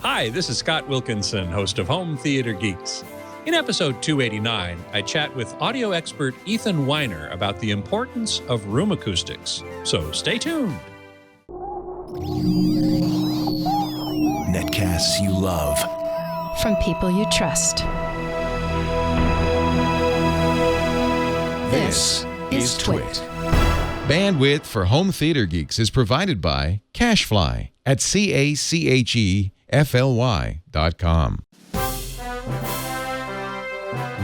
Hi, this is Scott Wilkinson, host of Home Theater Geeks. In episode 289, I chat with audio expert Ethan Weiner about the importance of room acoustics. So stay tuned. Netcasts you love. From people you trust. This is Twit. Bandwidth for Home Theater Geeks is provided by CacheFly at CacheFly.com.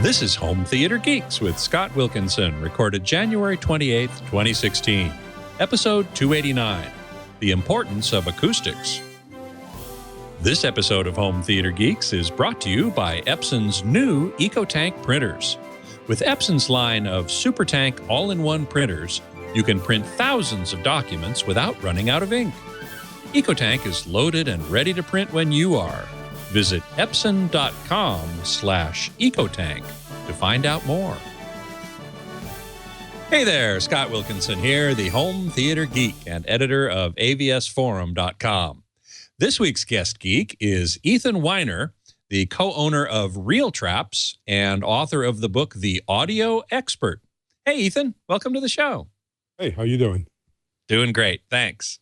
This is Home Theater Geeks with Scott Wilkinson, recorded January 28th, 2016. Episode 289, The Importance of Acoustics. This episode of Home Theater Geeks is brought to you by Epson's new EcoTank printers. With Epson's line of SuperTank all-in-one printers, you can print thousands of documents without running out of ink. EcoTank is loaded and ready to print when you are. Visit epson.com/ecotank to find out more. Hey there, Scott Wilkinson here, the Home Theater Geek and editor of avsforum.com. This week's guest geek is Ethan Weiner, the co-owner of Real Traps and author of the book The Audio Expert. Hey, Ethan, welcome to the show. Hey, how you doing? Doing great, thanks.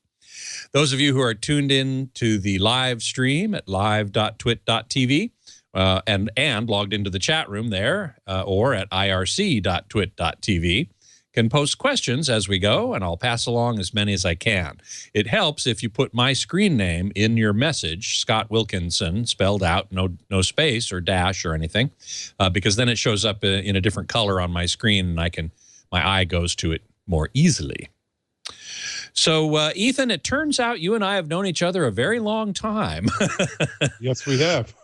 Those of you who are tuned in to the live stream at live.twit.tv and logged into the chat room there or at irc.twit.tv can post questions as we go, and I'll pass along as many as I can. It helps if you put my screen name in your message, Scott Wilkinson, spelled out, no space or dash or anything, because then it shows up in a different color on my screen, and my eye goes to it more easily. So, Ethan, it turns out you and I have known each other a very long time. Yes, we have.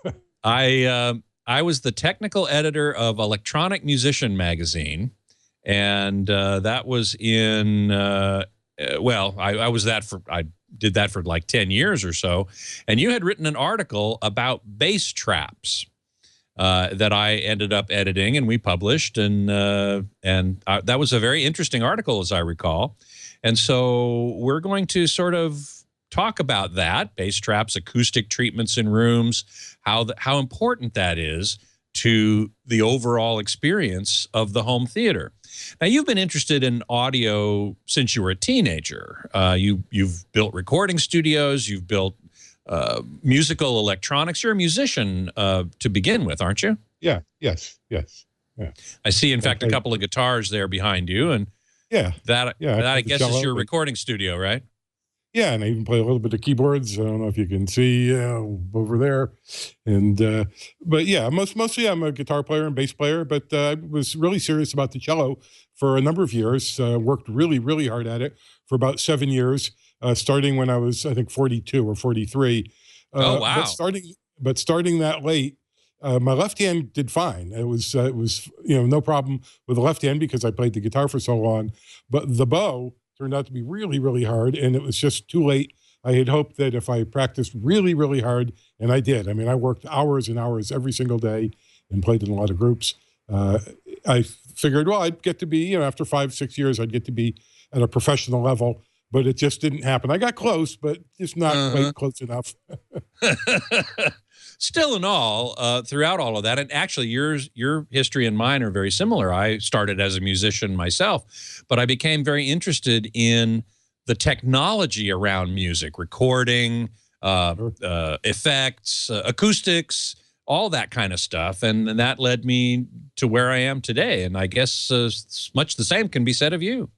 I was the technical editor of Electronic Musician magazine, and that was in, I did that for like 10 years or so, and you had written an article about bass traps that I ended up editing and we published, and that was a very interesting article, as I recall. And so we're going to sort of talk about that, bass traps, acoustic treatments in rooms, how important that is to the overall experience of the home theater. Now, you've been interested in audio since you were a teenager. You've built recording studios, you've built musical electronics. You're a musician to begin with, aren't you? Yeah, yes. Yeah. I see, in fact, a couple of guitars there behind you, and that I guess is your recording studio, right? Yeah, and I even play a little bit of keyboards. I don't know if you can see over there. And but yeah, mostly I'm a guitar player and bass player, but I was really serious about the cello for a number of years. Worked really, really hard at it for about 7 years, starting when I was, I think, 42 or 43. Oh, wow. But starting that late, my left hand did fine. It was no problem with the left hand because I played the guitar for so long. But the bow turned out to be really, really hard, and it was just too late. I had hoped that if I practiced really, really hard, and I did. I mean, I worked hours and hours every single day and played in a lot of groups. I figured, well, I'd get to be, after 5-6 years, I'd get to be at a professional level, but it just didn't happen. I got close, but just not quite close enough. Still in all, throughout all of that, and actually your history and mine are very similar. I started as a musician myself, but I became very interested in the technology around music, recording, effects, acoustics, all that kind of stuff, and that led me to where I am today. And I guess much the same can be said of you.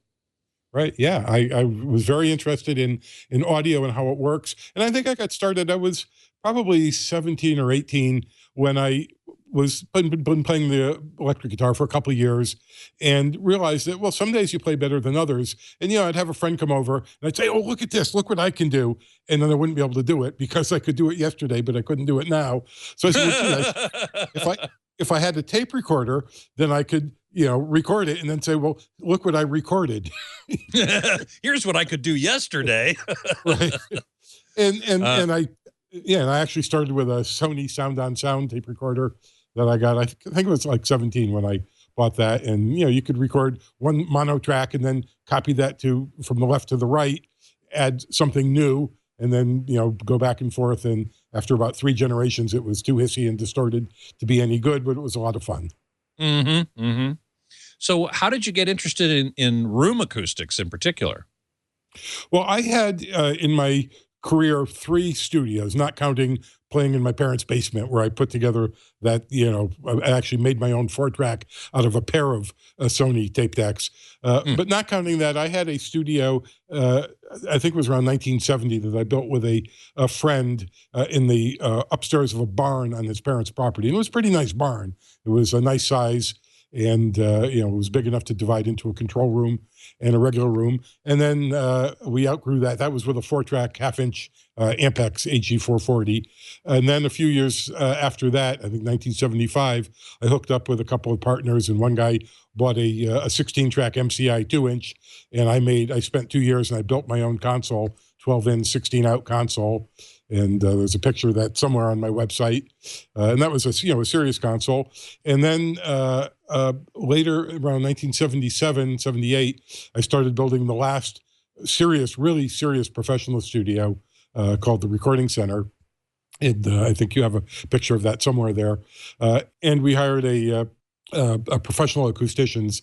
Right. Yeah. I was very interested in audio and how it works. And I think I got started, I was probably 17 or 18 when I was been playing the electric guitar for a couple of years and realized that, well, some days you play better than others. And, I'd have a friend come over and I'd say, oh, look at this, look what I can do. And then I wouldn't be able to do it because I could do it yesterday, but I couldn't do it now. So I said, if I had a tape recorder, then I could, record it and then say, well, look what I recorded. Here's what I could do yesterday. Right. And I actually started with a Sony Sound on Sound tape recorder that I got. I think it was like 17 when I bought that. And, you could record one mono track and then copy that from the left to the right, add something new, and then, go back and forth. And after about 3 generations, it was too hissy and distorted to be any good, but it was a lot of fun. Mm-hmm. Mm-hmm. So how did you get interested in room acoustics in particular? Well, I had in my career 3 studios, not counting playing in my parents' basement where I put together that, I actually made my own 4-track out of a pair of Sony tape decks. But not counting that, I had a studio, I think it was around 1970, that I built with a friend in the upstairs of a barn on his parents' property. And it was a pretty nice barn. It was a nice size. And, it was big enough to divide into a control room and a regular room. And then we outgrew that. That was with a 4-track half-inch Ampex AG440. And then a few years after that, I think 1975, I hooked up with a couple of partners, and one guy bought a 16-track MCI 2-inch. And I spent 2 years and I built my own console, 12-in, 16-out console. And there's a picture of that somewhere on my website. And that was a serious console. And then later, around 1977, 78, I started building the last really serious professional studio called the Recording Center. And I think you have a picture of that somewhere there. And we hired a professional acousticians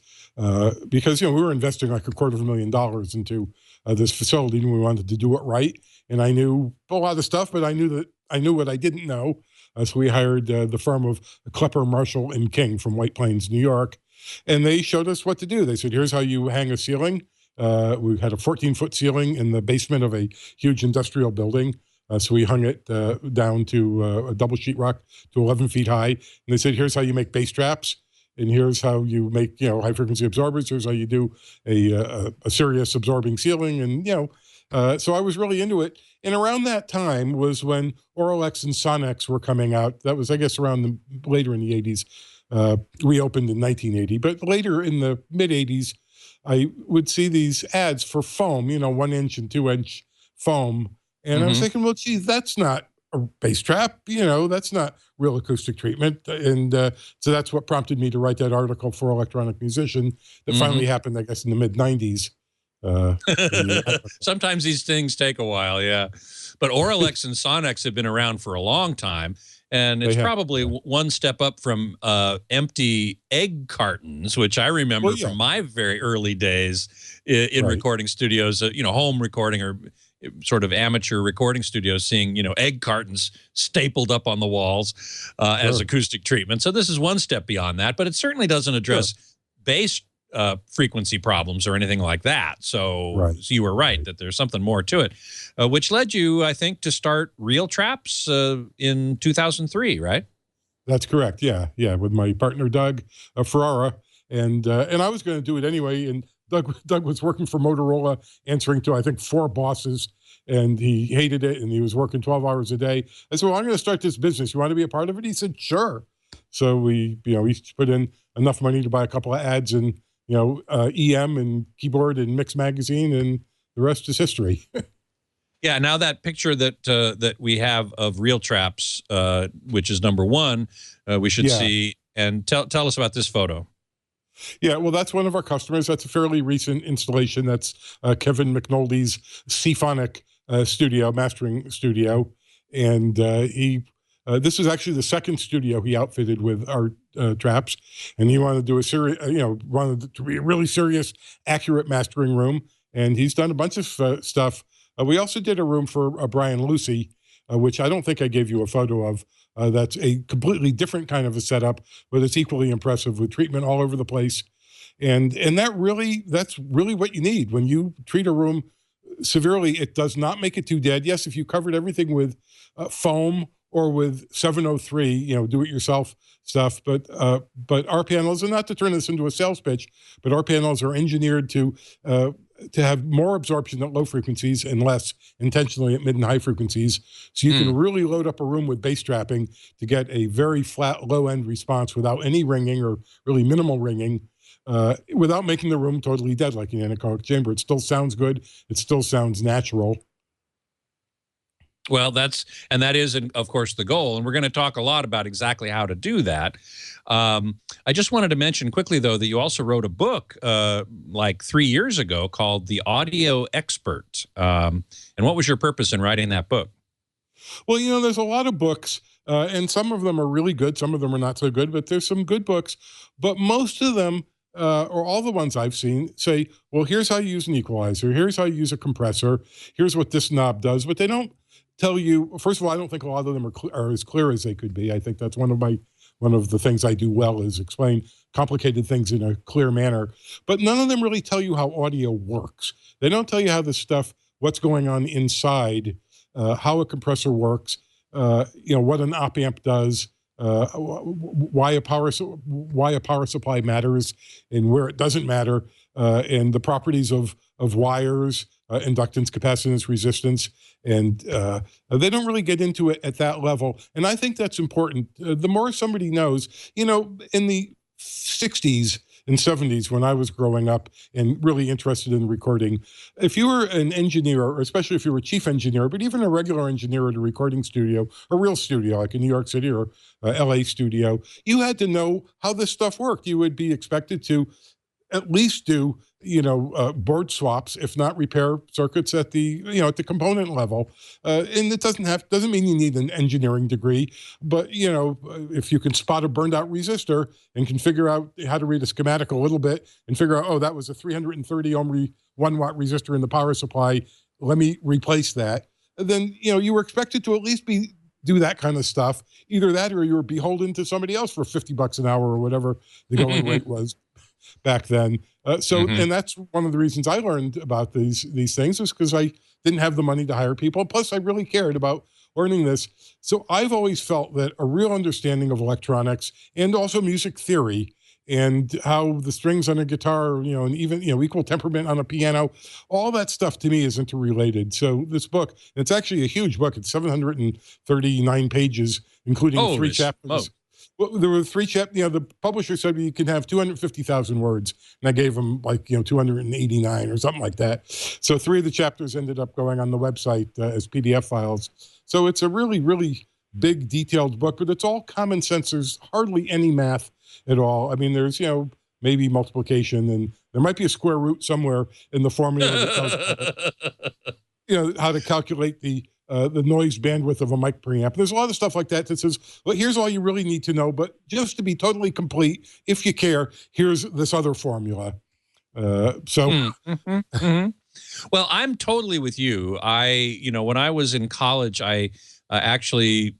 because, we were investing like $250,000 into this facility, and we wanted to do it right. And I knew a lot of stuff, but I knew what I didn't know. So we hired the firm of Klepper, Marshall, and King from White Plains, New York. And they showed us what to do. They said, here's how you hang a ceiling. We had a 14-foot ceiling in the basement of a huge industrial building. So we hung it down to a double sheetrock to 11 feet high. And they said, here's how you make bass traps. And here's how you make, high-frequency absorbers. Here's how you do a serious absorbing ceiling. And, so I was really into it. And around that time was when Auralex and Sonex were coming out. That was, I guess, later in the 80s. We opened in 1980. But later in the mid-80s, I would see these ads for foam, 1-inch and 2-inch foam. And I was thinking, well, geez, that's not a bass trap, that's not real acoustic treatment. And so that's what prompted me to write that article for Electronic Musician that finally happened, I guess, in the mid-90s. Sometimes these things take a while, yeah. But Auralex and Sonex have been around for a long time, and it's probably one step up from empty egg cartons, which I remember from my very early days in recording studios, home recording or sort of amateur recording studios, seeing, egg cartons stapled up on the walls as acoustic treatment. So this is one step beyond that, but it certainly doesn't address bass frequency problems or anything like that. So, so you were right that there's something more to it, which led you, I think, to start Real Traps in 2003, right? That's correct. Yeah. Yeah. With my partner, Doug Ferrara. And I was going to do it anyway. And Doug was working for Motorola, answering to, I think, 4 bosses, and he hated it, and he was working 12 hours a day. I said, well, I'm going to start this business. You want to be a part of it? He said, sure. So we put in enough money to buy a couple of ads and, EM and keyboard and Mix Magazine, and the rest is history. Yeah, now that picture that we have of Real Traps, which is number 1, we should see. And tell us about this photo. Yeah, well, that's one of our customers. That's a fairly recent installation. That's Kevin McNulty's Seaphonic mastering studio. And this is actually the second studio he outfitted with our traps. And he wanted to do wanted to be a really serious, accurate mastering room. And he's done a bunch of stuff. We also did a room for Brian Lucy, which I don't think I gave you a photo of. That's a completely different kind of a setup, but it's equally impressive with treatment all over the place. And that's really what you need. When you treat a room severely, it does not make it too dead. Yes, if you covered everything with foam or with 703, do-it-yourself stuff, but our panels, and not to turn this into a sales pitch, but our panels are engineered to have more absorption at low frequencies and less intentionally at mid and high frequencies. So you can really load up a room with bass trapping to get a very flat low end response without any ringing or really minimal ringing, without making the room totally dead like an anechoic chamber. It still sounds good. It still sounds natural. Well, that is, of course, the goal. And we're going to talk a lot about exactly how to do that. I just wanted to mention quickly, though, that you also wrote a book like 3 years ago called The Audio Expert. And what was your purpose in writing that book? Well, there's a lot of books, and some of them are really good. Some of them are not so good, but there's some good books. But most of them, or all the ones I've seen, say, well, here's how you use an equalizer. Here's how you use a compressor. Here's what this knob does. But they don't tell you, first of all, I don't think a lot of them are as clear as they could be. I think that's one of the things I do well is explain complicated things in a clear manner. But none of them really tell you how audio works. They don't tell you how this stuff, what's going on inside, how a compressor works, what an op amp does, why a power supply matters and where it doesn't matter, and the properties of wires, inductance, capacitance, resistance, and they don't really get into it at that level. And I think that's important. The more somebody knows, in the 60s and 70s when I was growing up and really interested in recording, if you were an engineer, or especially if you were a chief engineer, but even a regular engineer at a recording studio, a real studio like in New York City or LA studio, you had to know how this stuff worked. You would be expected to at least do board swaps, if not repair circuits at the at the component level. And it doesn't mean you need an engineering degree, but if you can spot a burned out resistor and can figure out how to read a schematic a little bit and figure out, oh, that was a 330 ohm 1 watt resistor in the power supply, let me replace that. Then you were expected to at least do that kind of stuff. Either that or you were beholden to somebody else for $50 an hour or whatever the going rate was back then. And that's one of the reasons I learned about these things, is because I didn't have the money to hire people. Plus, I really cared about learning this. So I've always felt that a real understanding of electronics and also music theory and how the strings on a guitar, and even, equal temperament on a piano, all that stuff to me is interrelated. So this book, it's actually a huge book. It's 739 pages, including 3 chapters. Well, there were 3 chapters. The publisher said you can have 250,000 words, and I gave them 289 or something like that. So 3 of the chapters ended up going on the website as PDF files. So it's a really, really big, detailed book, but it's all common sense. There's hardly any math at all. I mean, there's maybe multiplication, and there might be a square root somewhere in the formula that tells how to calculate the noise bandwidth of a mic preamp. There's a lot of stuff like that says, well, here's all you really need to know, but just to be totally complete, if you care, here's this other formula. Well, I'm totally with you. When I was in college, I actually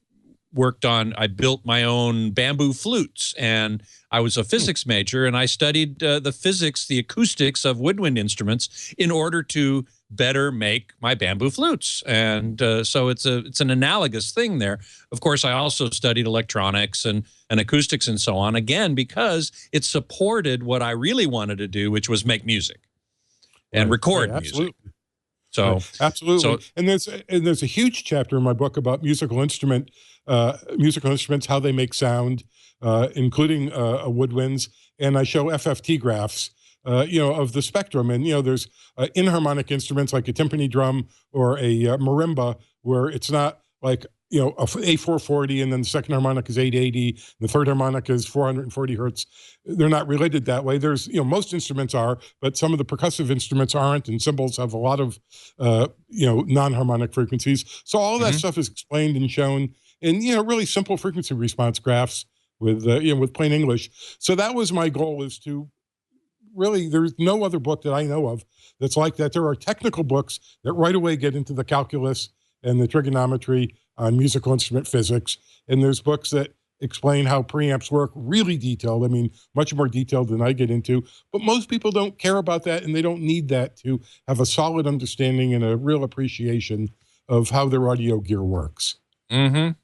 I built my own bamboo flutes, and I was a physics major, and I studied the acoustics of woodwind instruments in order to better make my bamboo flutes. And so it's an analogous thing there. Of course, I also studied electronics and acoustics and so on, again, because it supported what I really wanted to do, which was make music and record music. So absolutely. And there's a huge chapter in my book about musical instruments, how they make sound, including woodwinds. And I show FFT graphs, of the spectrum. And, there's inharmonic instruments like a timpani drum or a marimba, where it's not like, a A440 and then the second harmonic is 880 and the third harmonic is 440 hertz. They're not related that way. There's, most instruments are, but some of the percussive instruments aren't, and cymbals have a lot of, non-harmonic frequencies. So all that stuff is explained and shown in, really simple frequency response graphs with plain English. So that was my goal, is to really, there's no other book that I know of that's like that. There are technical books that right away get into the calculus and the trigonometry on musical instrument physics. And there's books that explain how preamps work, really detailed. I mean, much more detailed than I get into. But most people don't care about that, and they don't need that to have a solid understanding and a real appreciation of how their audio gear works. Well,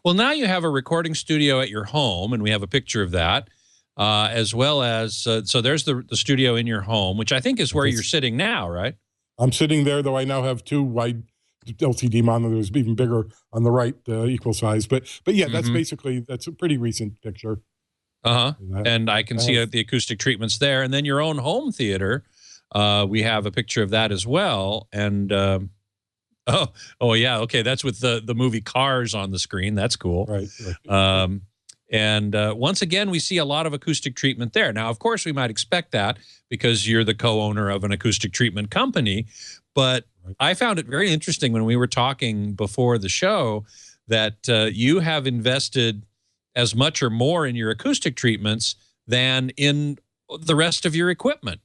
now you have a recording studio at your home, and we have a picture of that. As well as, so there's the studio in your home, which I think is where you're sitting now, right? I'm sitting there, though I now have 2 wide LCD monitors, even bigger on the right, equal size. But yeah, that's a pretty recent picture. And I can see the acoustic treatments there. And then your own home theater, we have a picture of that as well. And oh yeah, okay, that's with the movie Cars on the screen. That's cool. Right. And once again, we see a lot of acoustic treatment there. Now, of course, we might expect that because you're the co-owner of an acoustic treatment company, but I found it very interesting when we were talking before the show that you have invested as much or more in your acoustic treatments than in the rest of your equipment.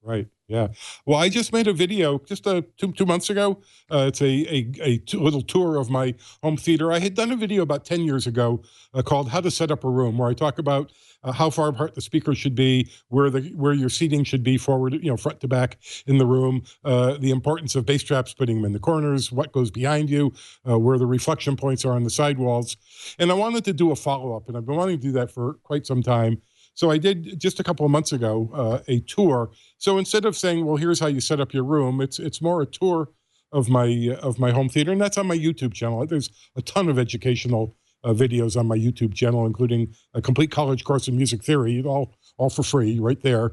Right. Yeah. Well, I just made a video just 2 months ago. It's a little tour of my home theater. I had done a video about 10 years ago called "How to Set Up a Room," where I talk about how far apart the speakers should be, where your seating should be forward, front to back in the room, the importance of bass traps, putting them in the corners, what goes behind you, where the reflection points are on the sidewalls. And I wanted to do a follow-up, and I've been wanting to do that for quite some time. So I did just a couple of months ago a tour. So instead of saying, "Well, here's how you set up your room," it's more a tour of my home theater, and that's on my YouTube channel. There's a ton of educational videos on my YouTube channel, including a complete college course in music theory, all for free right there.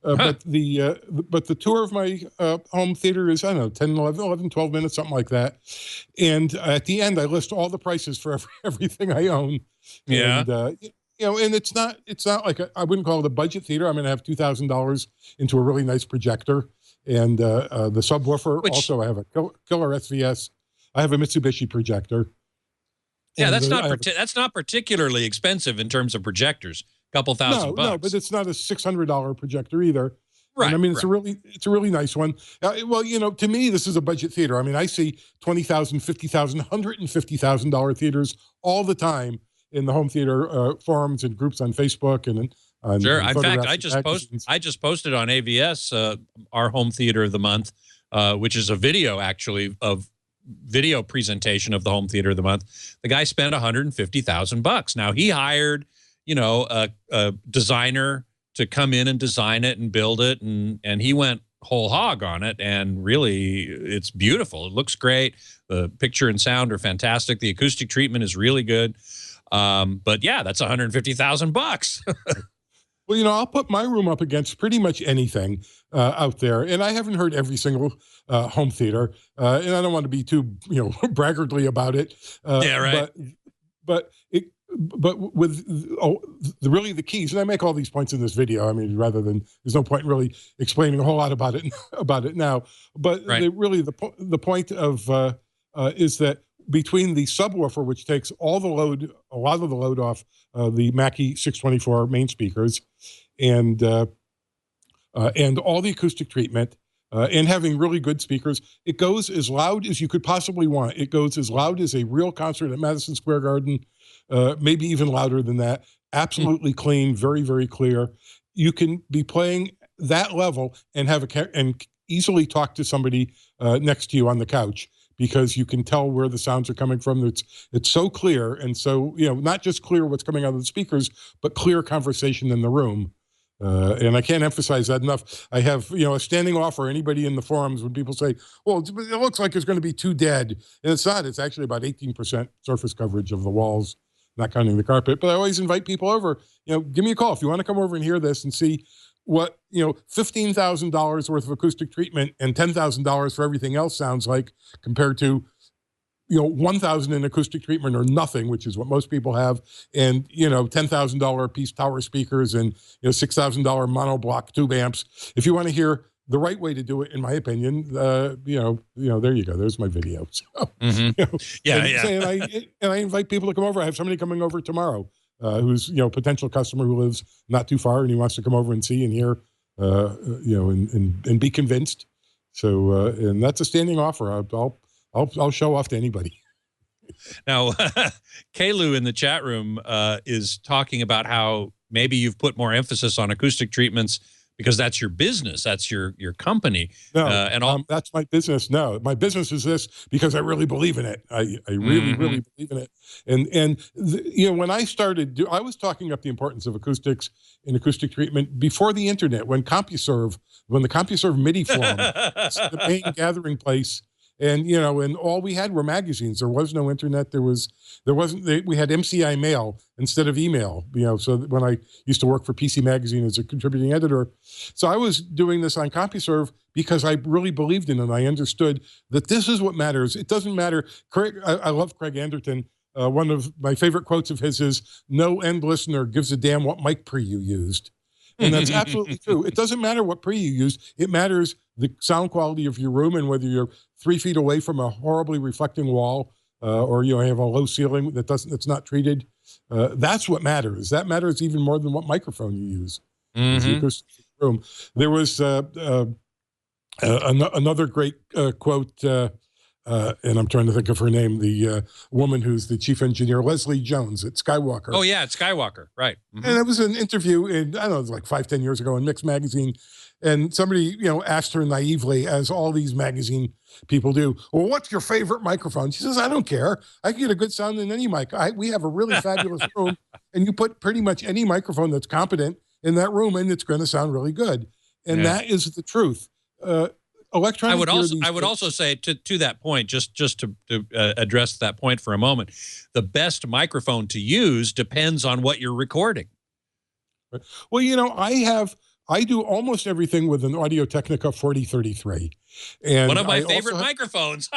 But the tour of my home theater is, I don't know, 10, 11, 12 minutes, something like that. And at the end, I list all the prices for everything I own. Yeah. And, and it's not like I wouldn't call it a budget theater. I'm going to have $2,000 into a really nice projector, and the subwoofer. Also, I have a killer SVS. I have a Mitsubishi projector. Yeah, And, that's not particularly expensive in terms of projectors. A couple $1,000 bucks. No, but it's not a $600 projector either. Right. And I mean, it's a really nice one. Well, to me, this is a budget theater. I mean, I see $20,000, $50,000, $150,000 theaters all the time in the home theater forums and groups on Facebook and on sure. And in fact, I just posted on AVS our home theater of the month, which is a video actually of video presentation of the home theater of the month. The guy spent $150,000. Now he hired, a designer to come in and design it and build it, and he went whole hog on it, and really it's beautiful. It looks great. The picture and sound are fantastic. The acoustic treatment is really good. But yeah, that's $150,000. Well, I'll put my room up against pretty much anything out there, and I haven't heard every single home theater, and I don't want to be too, braggartly about it. Yeah, right. But with really the keys, and I make all these points in this video. I mean, rather than there's no point in really explaining a whole lot about it now. But right. the point of is that between the subwoofer, which takes a lot of the load off the Mackie 624 main speakers, and all the acoustic treatment, and having really good speakers, it goes as loud as you could possibly want. It goes as loud as a real concert at Madison Square Garden, maybe even louder than that. Absolutely clean, very, very clear. You can be playing that level and and easily talk to somebody next to you on the couch, because you can tell where the sounds are coming from. It's so clear, and so not just clear what's coming out of the speakers, but clear conversation in the room. And I can't emphasize that enough. I have a standing offer. Anybody in the forums, when people say, "Well, it looks like it's going to be too dead," and it's not. It's actually about 18% surface coverage of the walls, not counting the carpet. But I always invite people over. Give me a call if you want to come over and hear this and see what $15,000 worth of acoustic treatment and $10,000 for everything else sounds like, compared to $1,000 in acoustic treatment or nothing, which is what most people have, and $10,000 piece tower speakers and $6,000 monoblock tube amps. If you want to hear the right way to do it, in my opinion, there you go. There's my video. So, And I invite people to come over. I have somebody coming over tomorrow who's potential customer who lives not too far, and he wants to come over and see and hear, and be convinced. So and that's a standing offer. I'll show off to anybody. Now, Kalu in the chat room is talking about how maybe you've put more emphasis on acoustic treatments because that's your business, that's your company. No, that's my business. No, my business is this because I really believe in it. I really, really believe in it. And when I started, I was talking up the importance of acoustics and acoustic treatment before the internet, when the CompuServe MIDI form was the main gathering place. And and all we had were magazines. There was no internet. We had MCI mail instead of email. So when I used to work for PC Magazine as a contributing editor, so I was doing this on CompuServe because I really believed in it. I understood that this is what matters. It doesn't matter. I love Craig Anderton. One of my favorite quotes of his is, "No end listener gives a damn what mic pre you used." And that's absolutely true. It doesn't matter what pre you use. It matters the sound quality of your room and whether you're 3 feet away from a horribly reflecting wall or you have a low ceiling that's not treated. That's what matters. That matters even more than what microphone you use. The acoustic room. There was another great quote, and I'm trying to think of her name, the woman who's the chief engineer, Leslie Jones at Skywalker. Oh, yeah, it's Skywalker, right. And it was an interview in, I don't know, it was like 5-10 years ago in Mix magazine. And somebody, asked her naively, as all these magazine people do, well, what's your favorite microphone? She says, I don't care. I can get a good sound in any mic. We have a really fabulous room, and you put pretty much any microphone that's competent in that room, and it's going to sound really good. And that is the truth. Electronic I would also say to that point, just to address that point for a moment, the best microphone to use depends on what you're recording. Well, I do almost everything with an Audio-Technica 4033. And one of my favorite microphones.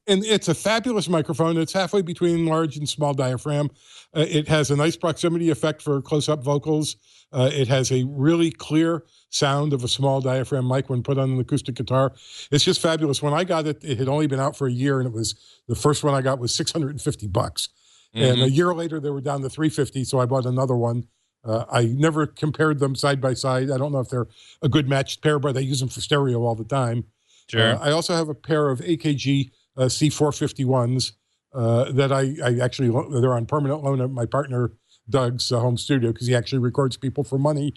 And it's a fabulous microphone. It's halfway between large and small diaphragm. It has a nice proximity effect for close-up vocals. It has a really clear sound of a small diaphragm mic when put on an acoustic guitar. It's just fabulous. When I got it, it had only been out for a year, and the first one I got was $650. And a year later, they were down to $350, so I bought another one. I never compared them side by side. I don't know if they're a good matched pair, but I use them for stereo all the time. Sure. I also have a pair of AKG C451s that I actually, they're on permanent loan at my partner Doug's home studio because he actually records people for money,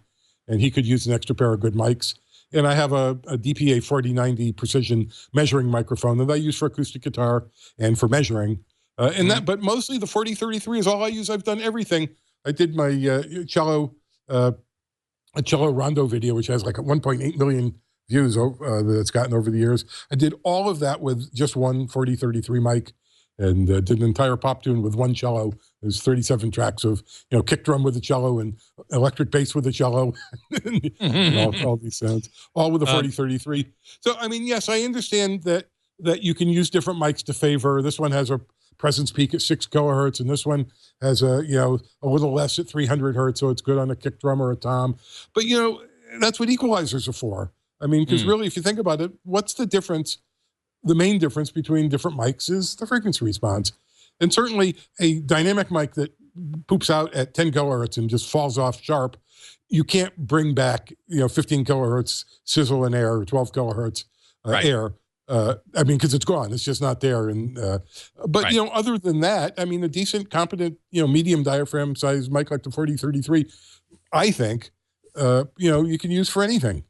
and he could use an extra pair of good mics. And I have a DPA 4090 precision measuring microphone that I use for acoustic guitar and for measuring. But mostly the 4033 is all I use. I've done everything. I did my cello rondo video, which has like a 1.8 million views that it's gotten over the years. I did all of that with just one 4033 mic, and did an entire pop tune with one cello. There's 37 tracks of kick drum with a cello and electric bass with a cello, and all these sounds, all with a 4033. So I mean, yes, I understand that you can use different mics to favor. This one has a presence peak at 6 kilohertz, and this one has a little less at 300 hertz, so it's good on a kick drum or a tom. But that's what equalizers are for. I mean, because really, if you think about it, what's the difference? The main difference between different mics is the frequency response. And certainly a dynamic mic that poops out at 10 kilohertz and just falls off sharp, you can't bring back 15 kilohertz sizzle and air, or 12 kilohertz air. I mean, because it's gone. It's just not there. And other than that, I mean, a decent, competent, medium diaphragm size mic like the 4033, I think, you can use for anything.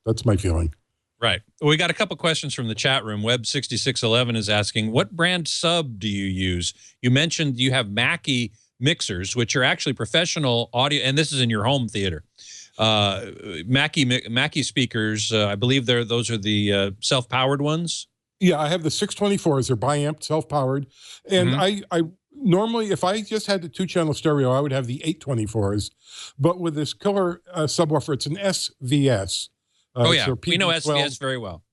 That's my feeling. Right. Well, we got a couple questions from the chat room. Web6611 is asking, what brand sub do you use? You mentioned you have Mackie mixers, which are actually professional audio, and this is in your home theater. Mackie speakers, I believe those are the self-powered ones. Yeah, I have the 624s. They're bi-amped, self-powered. And I normally, if I just had the 2-channel stereo, I would have the 824s. But with this killer subwoofer, it's an SVS. We know SVS very well.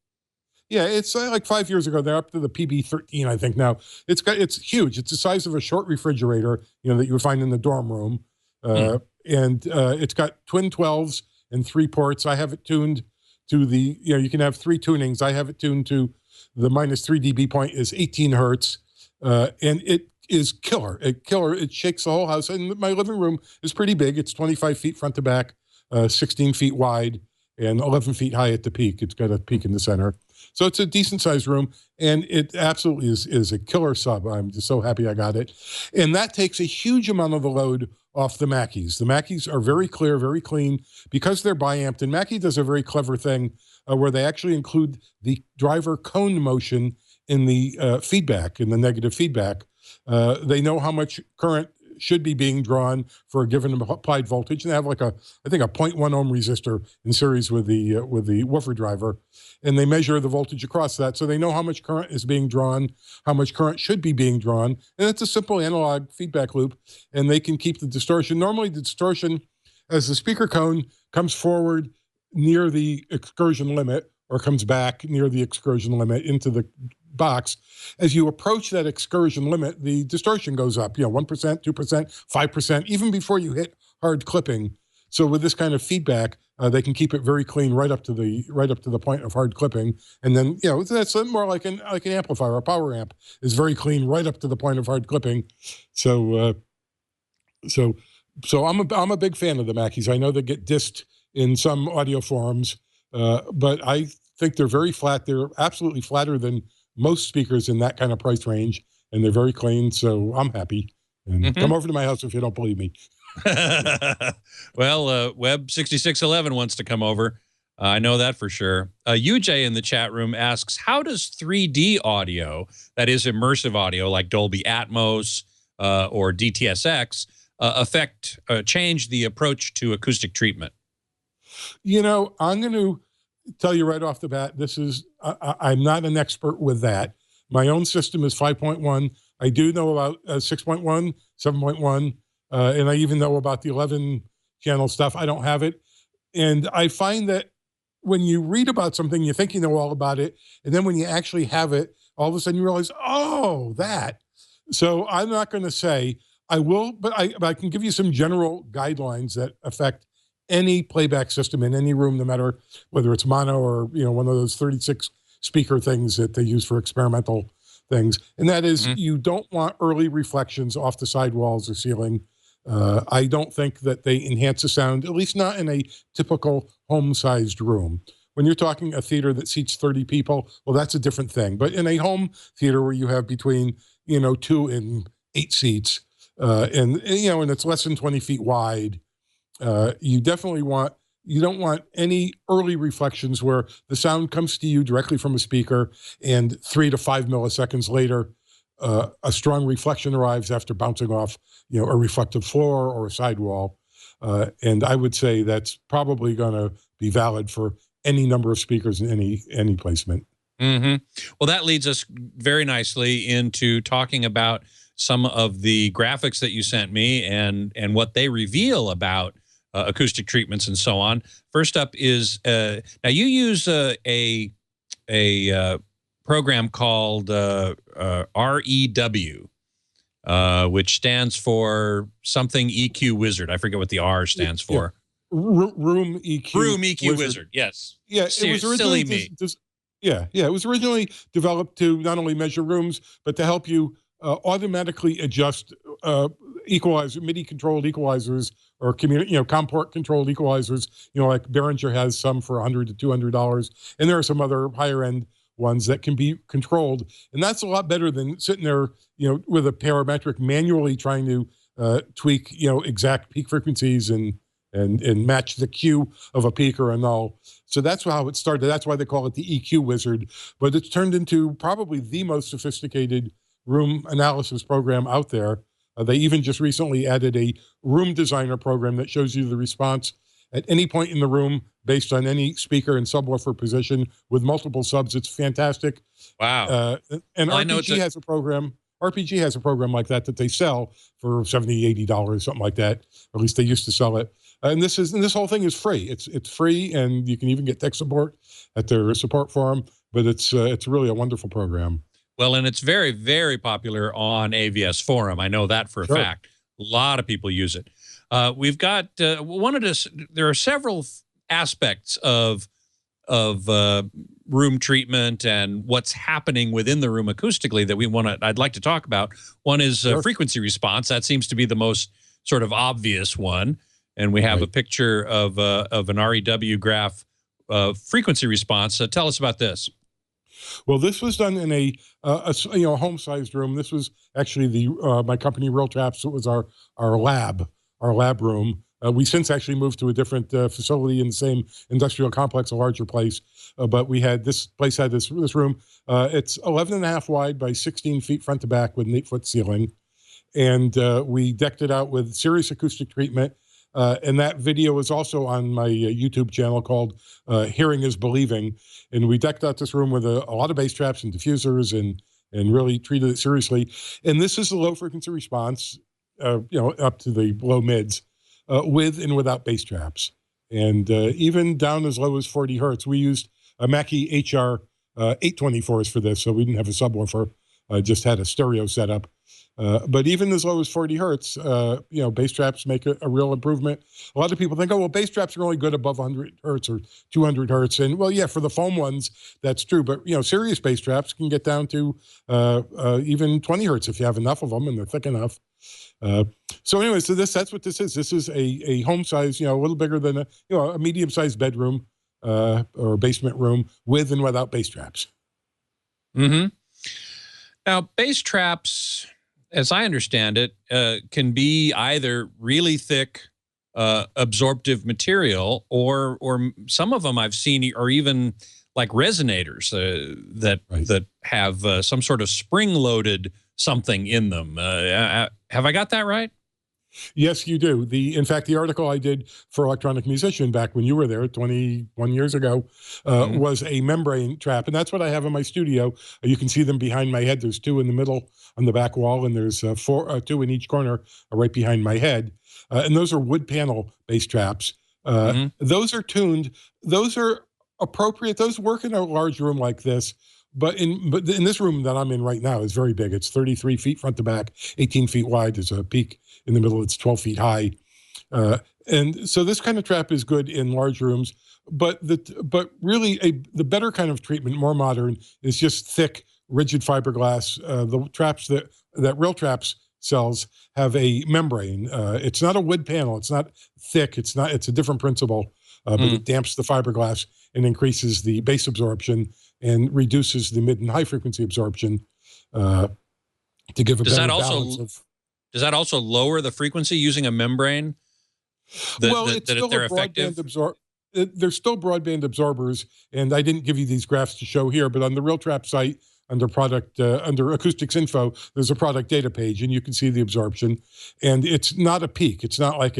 Yeah, it's like 5 years ago. They're up to the PB13, I think now. It's huge. It's the size of a short refrigerator, that you would find in the dorm room. And it's got twin 12s and 3 ports. I have it tuned to the, you can have 3 tunings. I have it tuned to the -3 dB point is 18 hertz. And it is killer. It shakes the whole house. And my living room is pretty big. It's 25 feet front to back, 16 feet wide, and 11 feet high at the peak. It's got a peak in the center. So it's a decent sized room, and it absolutely is a killer sub. I'm just so happy I got it. And that takes a huge amount of the load off the Mackies. The Mackies are very clear, very clean, because they're bi-amped. And Mackie does a very clever thing where they actually include the driver cone motion in the feedback, in the negative feedback. They know how much current should be being drawn for a given applied voltage, and they have like I think a 0.1 ohm resistor in series with the woofer driver, and they measure the voltage across that, so they know how much current is being drawn, how much current should be being drawn, and it's a simple analog feedback loop, and they can keep the distortion. Normally, the distortion, as the speaker cone comes forward near the excursion limit or comes back near the excursion limit into the box, as you approach that excursion limit, the distortion goes up, 1%, 2%, 5%, even before you hit hard clipping. So with this kind of feedback, they can keep it very clean right up to the point of hard clipping, and then that's more like an amplifier. A power amp is very clean right up to the point of hard clipping. So I'm a big fan of the Mackies. I know they get dissed in some audio forums, but I think they're very flat. They're absolutely flatter than most speakers in that kind of price range, and they're very clean. So I'm happy. And come over to my house if you don't believe me. Well, Web 6611 wants to come over. I know that for sure. UJ in the chat room asks, how does 3D audio, that is immersive audio like Dolby Atmos or DTSX, change the approach to acoustic treatment? I'm going to tell you right off the bat, I'm not an expert with that. My own system is 5.1. I do know about 6.1, 7.1, and I even know about the 11 channel stuff. I don't have it. And I find that when you read about something, you think you know all about it. And then when you actually have it, all of a sudden you realize, oh, that. So I'm not going to say I will, but I can give you some general guidelines that affect any playback system in any room, no matter whether it's mono or, one of those 36 speaker things that they use for experimental things. And that is, you don't want early reflections off the side walls or ceiling. I don't think that they enhance the sound, at least not in a typical home-sized room. When you're talking a theater that seats 30 people, well, that's a different thing. But in a home theater where you have between, 2 and 8 seats, and it's less than 20 feet wide, you don't want any early reflections where the sound comes to you directly from a speaker and 3 to 5 milliseconds later, a strong reflection arrives after bouncing off, a reflective floor or a sidewall. And I would say that's probably going to be valid for any number of speakers in any placement. Well, that leads us very nicely into talking about some of the graphics that you sent me and what they reveal about acoustic treatments and so on. First up is now you use a program called REW, which stands for something EQ Wizard. I forget what the R stands for. Room EQ. Room EQ Wizard. Yes. Yeah, it was originally silly me. It was originally developed to not only measure rooms, but to help you automatically adjust MIDI controlled equalizers or COM-port controlled equalizers. Like Behringer has some for $100 to $200, and there are some other higher end ones that can be controlled, and that's a lot better than sitting there, with a parametric manually trying to tweak, exact peak frequencies and match the Q of a peak or a null. So that's how it started. That's why they call it the EQ Wizard. But it's turned into probably the most sophisticated room analysis program out there. They even just recently added a room designer program that shows you the response at any point in the room based on any speaker and subwoofer position with multiple subs. It's fantastic. Wow. And RPG has a program. RPG has a program like that they sell for $70, $80, something like that. Or at least they used to sell it. And this whole thing is free. It's free, and you can even get tech support at their support forum. But it's really a wonderful program. Well, and it's very, very popular on AVS Forum. I know that for a fact. A lot of people use it. We've got there are several aspects of room treatment and what's happening within the room acoustically that I'd like to talk about. One is frequency response. That seems to be the most sort of obvious one. And we have a picture of an REW graph frequency response. Tell us about this. Well, this was done in a home-sized room. This was actually my company, Real Traps. It was our lab room. We since actually moved to a different facility in the same industrial complex, a larger place. But this place had this room. It's 11 and a half wide by 16 feet front to back with an 8-foot ceiling. And we decked it out with serious acoustic treatment. And that video is also on my YouTube channel called Hearing is Believing. And we decked out this room with a lot of bass traps and diffusers and really treated it seriously. And this is the low frequency response, up to the low mids, with and without bass traps. And even down as low as 40 hertz. We used a Mackie HR 824s for this, so we didn't have a subwoofer. Just had a stereo setup. But even as low as 40 hertz, bass traps make a real improvement. A lot of people think, oh, well, bass traps are only good above 100 hertz or 200 hertz. And, well, yeah, for the foam ones, that's true. But, serious bass traps can get down to even 20 hertz if you have enough of them and they're thick enough. So anyway, that's what this is. This is a home size, a little bigger than a medium-sized bedroom or basement room with and without bass traps. Mm-hmm. Now, bass traps, as I understand it, can be either really thick, absorptive material, or some of them I've seen are even like resonators that have some sort of spring-loaded something in them. Have I got that right? Yes, you do. In fact, the article I did for Electronic Musician back when you were there 21 years ago was a membrane trap. And that's what I have in my studio. You can see them behind my head. There's two in the middle on the back wall, and there's two in each corner right behind my head. And those are wood panel bass traps. Those are tuned. Those are appropriate. Those work in a large room like this. But in this room that I'm in right now is very big. It's 33 feet front to back, 18 feet wide. There's a peak in the middle. It's 12 feet high. And so this kind of trap is good in large rooms. But really the better kind of treatment, more modern, is just thick, rigid fiberglass. The traps that Real Traps sells have a membrane. It's not a wood panel. It's not thick. It's a different principle. But it damps the fiberglass and increases the bass absorption and reduces the mid and high frequency absorption to give a better balance of. Does that also lower the frequency using a membrane? It's still a broadband there's still broadband absorbers, and I didn't give you these graphs to show here, but on the Real Trap site, under Acoustics info, there's a product data page, and you can see the absorption. And it's not a peak. It's not like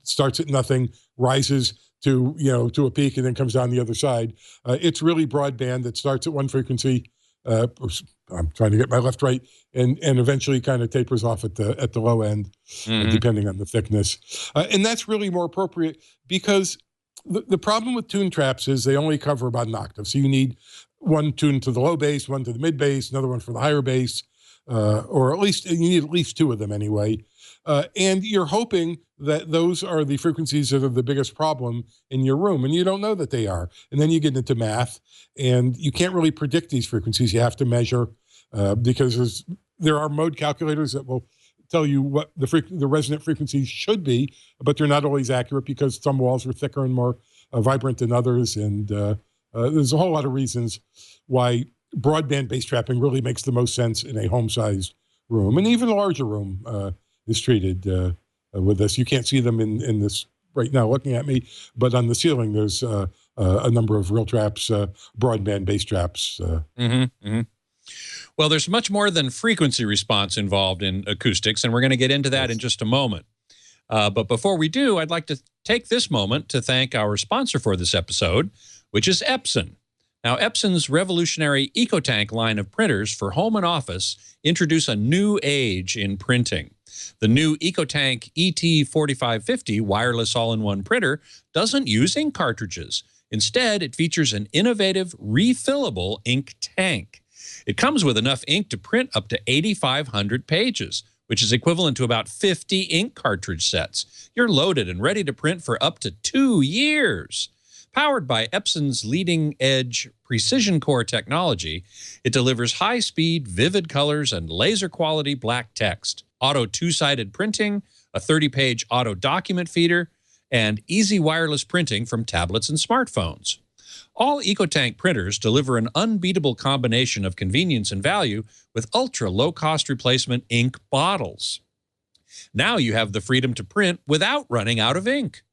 starts at nothing, rises to a peak, and then comes down the other side. It's really broadband. It starts at one frequency. I'm trying to get my left right, and eventually kind of tapers off at the low end, depending on the thickness. And that's really more appropriate because the problem with tune traps is they only cover about an octave. So you need one tune to the low bass, one to the mid bass, another one for the higher bass, or at least you need at least two of them anyway. And you're hoping that those are the frequencies that are the biggest problem in your room, and you don't know that they are. And then you get into math, and you can't really predict these frequencies. You have to measure because there are mode calculators that will tell you what the resonant frequencies should be, but they're not always accurate because some walls are thicker and more vibrant than others. And there's a whole lot of reasons why broadband bass trapping really makes the most sense in a home-sized room, and even a larger room is treated with this. You can't see them in this right now looking at me, but on the ceiling there's a number of Real Traps, broadband bass traps. Well, there's much more than frequency response involved in acoustics, and we're going to get into that in just a moment. But before we do, I'd like to take this moment to thank our sponsor for this episode, which is Epson. Now, Epson's revolutionary EcoTank line of printers for home and office introduce a new age in printing. The new EcoTank ET4550 wireless all-in-one printer doesn't use ink cartridges. Instead, it features an innovative refillable ink tank. It comes with enough ink to print up to 8,500 pages, which is equivalent to about 50 ink cartridge sets. You're loaded and ready to print for up to 2 years. Powered by Epson's leading-edge precision core technology, it delivers high-speed, vivid colors and laser-quality black text, auto two-sided printing, a 30-page auto document feeder, and easy wireless printing from tablets and smartphones. All EcoTank printers deliver an unbeatable combination of convenience and value with ultra-low-cost replacement ink bottles. Now you have the freedom to print without running out of ink.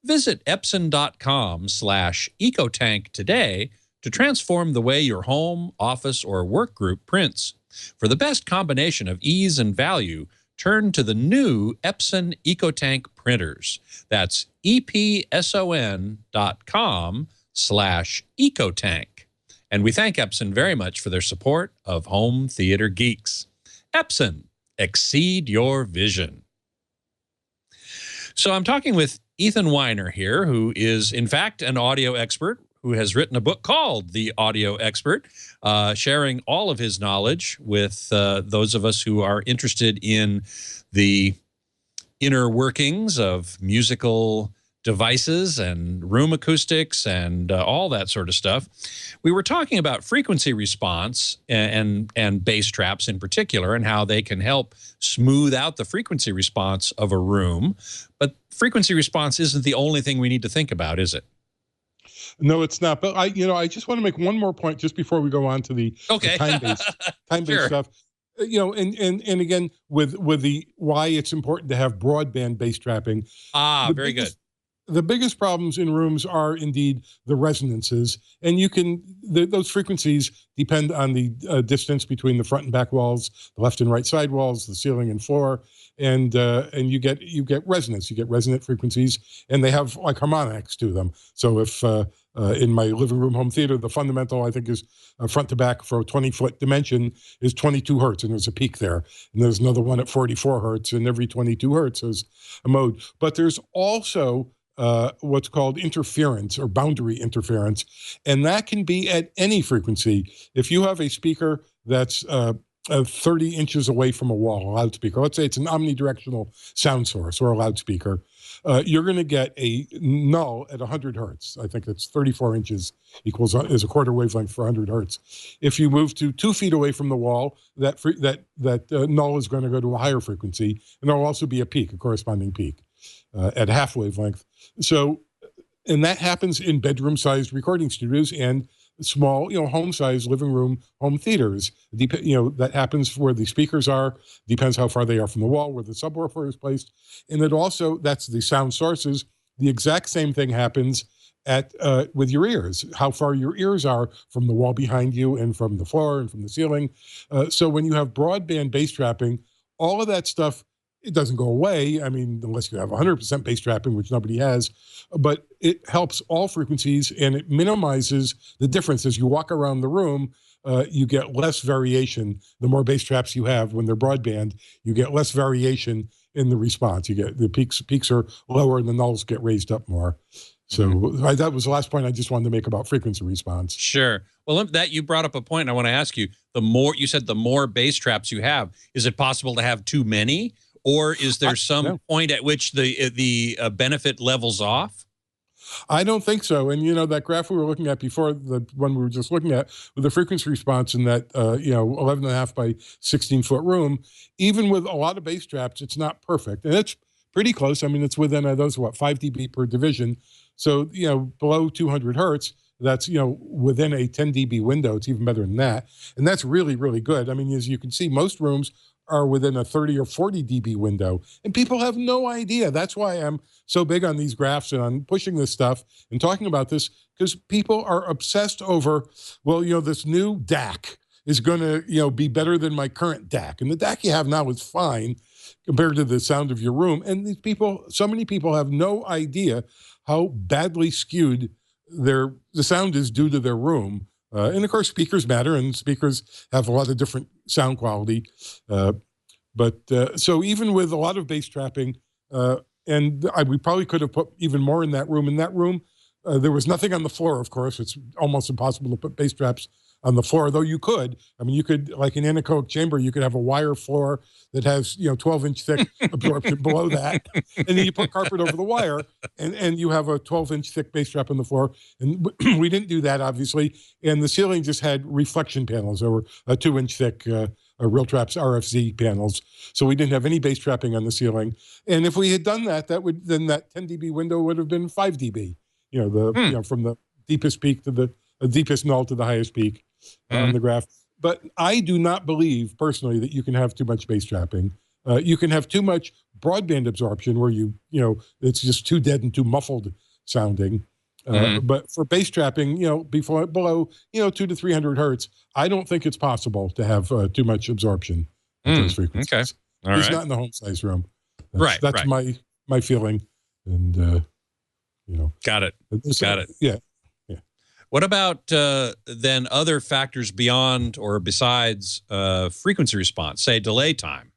Visit Epson.com/EcoTank today to transform the way your home, office, or work group prints. For the best combination of ease and value, turn to the new Epson EcoTank printers. That's epson.com/EcoTank. And we thank Epson very much for their support of Home Theater Geeks. Epson, exceed your vision. So I'm talking with Ethan Weiner here, who is, in fact, an audio expert who has written a book called The Audio Expert, sharing all of his knowledge with those of us who are interested in the inner workings of musical devices and room acoustics and all that sort of stuff. We were talking about frequency response and bass traps in particular, and how they can help smooth out the frequency response of a room. But frequency response isn't the only thing we need to think about, is it? No, it's not. But I just want to make one more point just before we go on to the time-based Sure. stuff. And again, with the why it's important to have broadband bass trapping. Very good. The biggest problems in rooms are indeed the resonances, and those frequencies depend on the distance between the front and back walls, the left and right side walls, the ceiling and floor, and you get resonance. You get resonant frequencies, and they have like harmonics to them. So if in my living room home theater, the fundamental, I think, is front to back for a 20-foot dimension is 22 hertz, and there's a peak there. And there's another one at 44 hertz, and every 22 hertz is a mode. But there's also what's called interference or boundary interference, and that can be at any frequency. If you have a speaker that's 30 inches away from a wall, a loudspeaker, let's say it's an omnidirectional sound source or a loudspeaker, you're going to get a null at 100 hertz. I think that's 34 inches is a quarter wavelength for 100 hertz. If you move to 2 feet away from the wall, that null is going to go to a higher frequency, and there'll also be a peak, a corresponding peak at half wavelength. So, and that happens in bedroom-sized recording studios and small, home-sized living room, home theaters. That happens where the speakers are, depends how far they are from the wall, where the subwoofer is placed. And it also, that's the sound sources. The exact same thing happens with your ears, how far your ears are from the wall behind you and from the floor and from the ceiling. So when you have broadband bass trapping, all of that stuff, it doesn't go away. I mean, unless you have 100% bass trapping, which nobody has, but it helps all frequencies and it minimizes the difference. As you walk around the room, you get less variation. The more bass traps you have when they're broadband, you get less variation in the response. You get the peaks are lower and the nulls get raised up more. So that was the last point I just wanted to make about frequency response. Sure. Well, that you brought up a point. I want to ask you, you said the more bass traps you have, is it possible to have too many? Or is there some point at which the benefit levels off? I don't think so. And, that graph we were looking at before, the one we were just looking at, with the frequency response in that, 11.5 by 16-foot room, even with a lot of bass traps, it's not perfect. And it's pretty close. I mean, it's within 5 dB per division. So, below 200 hertz, that's, within a 10 dB window. It's even better than that. And that's really, really good. I mean, as you can see, most rooms are within a 30 or 40 dB window. And people have no idea. That's why I'm so big on these graphs and on pushing this stuff and talking about this, because people are obsessed over, this new DAC is going to, be better than my current DAC. And the DAC you have now is fine compared to the sound of your room. And so many people have no idea how badly skewed the sound is due to their room. And of course, speakers matter, and speakers have a lot of different sound quality. So even with a lot of bass trapping, we probably could have put even more in that room. In that room, there was nothing on the floor, of course. It's almost impossible to put bass traps on the floor, though you could. I mean, you could, like in an anechoic chamber, you could have a wire floor that has, 12-inch thick absorption below that. And then you put carpet over the wire, and you have a 12-inch thick bass trap on the floor. And we didn't do that, obviously. And the ceiling just had reflection panels. There were 2-inch thick Real Traps RFZ panels. So we didn't have any bass trapping on the ceiling. And if we had done that, then that 10 dB window would have been 5 dB, from the deepest peak to the deepest null to the highest peak on the graph. But I do not believe personally that you can have too much bass trapping. You can have too much broadband absorption where it's just too dead and too muffled sounding. But for bass trapping, below 200 to 300 hertz, I don't think it's possible to have too much absorption at those frequencies. Okay. All right. Not in the home size room. That's my feeling. And, Got it. Got it. Yeah. What about then other factors beyond or besides frequency response, say delay time?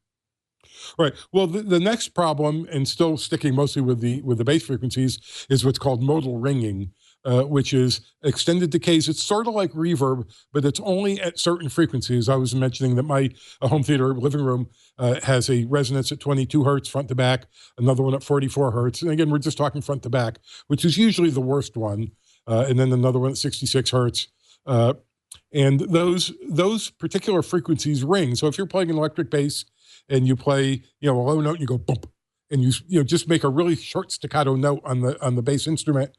Right. Well, the next problem, and still sticking mostly with the bass frequencies, is what's called modal ringing. which is extended decays. It's sort of like reverb, but it's only at certain frequencies. I was mentioning that my home theater living room has a resonance at 22 hertz front to back, another one at 44 hertz. And again, we're just talking front to back, which is usually the worst one. And then another one at 66 hertz. And those particular frequencies ring. So if you're playing an electric bass and you play, a low note and you go bump, and you just make a really short staccato note on the bass instrument,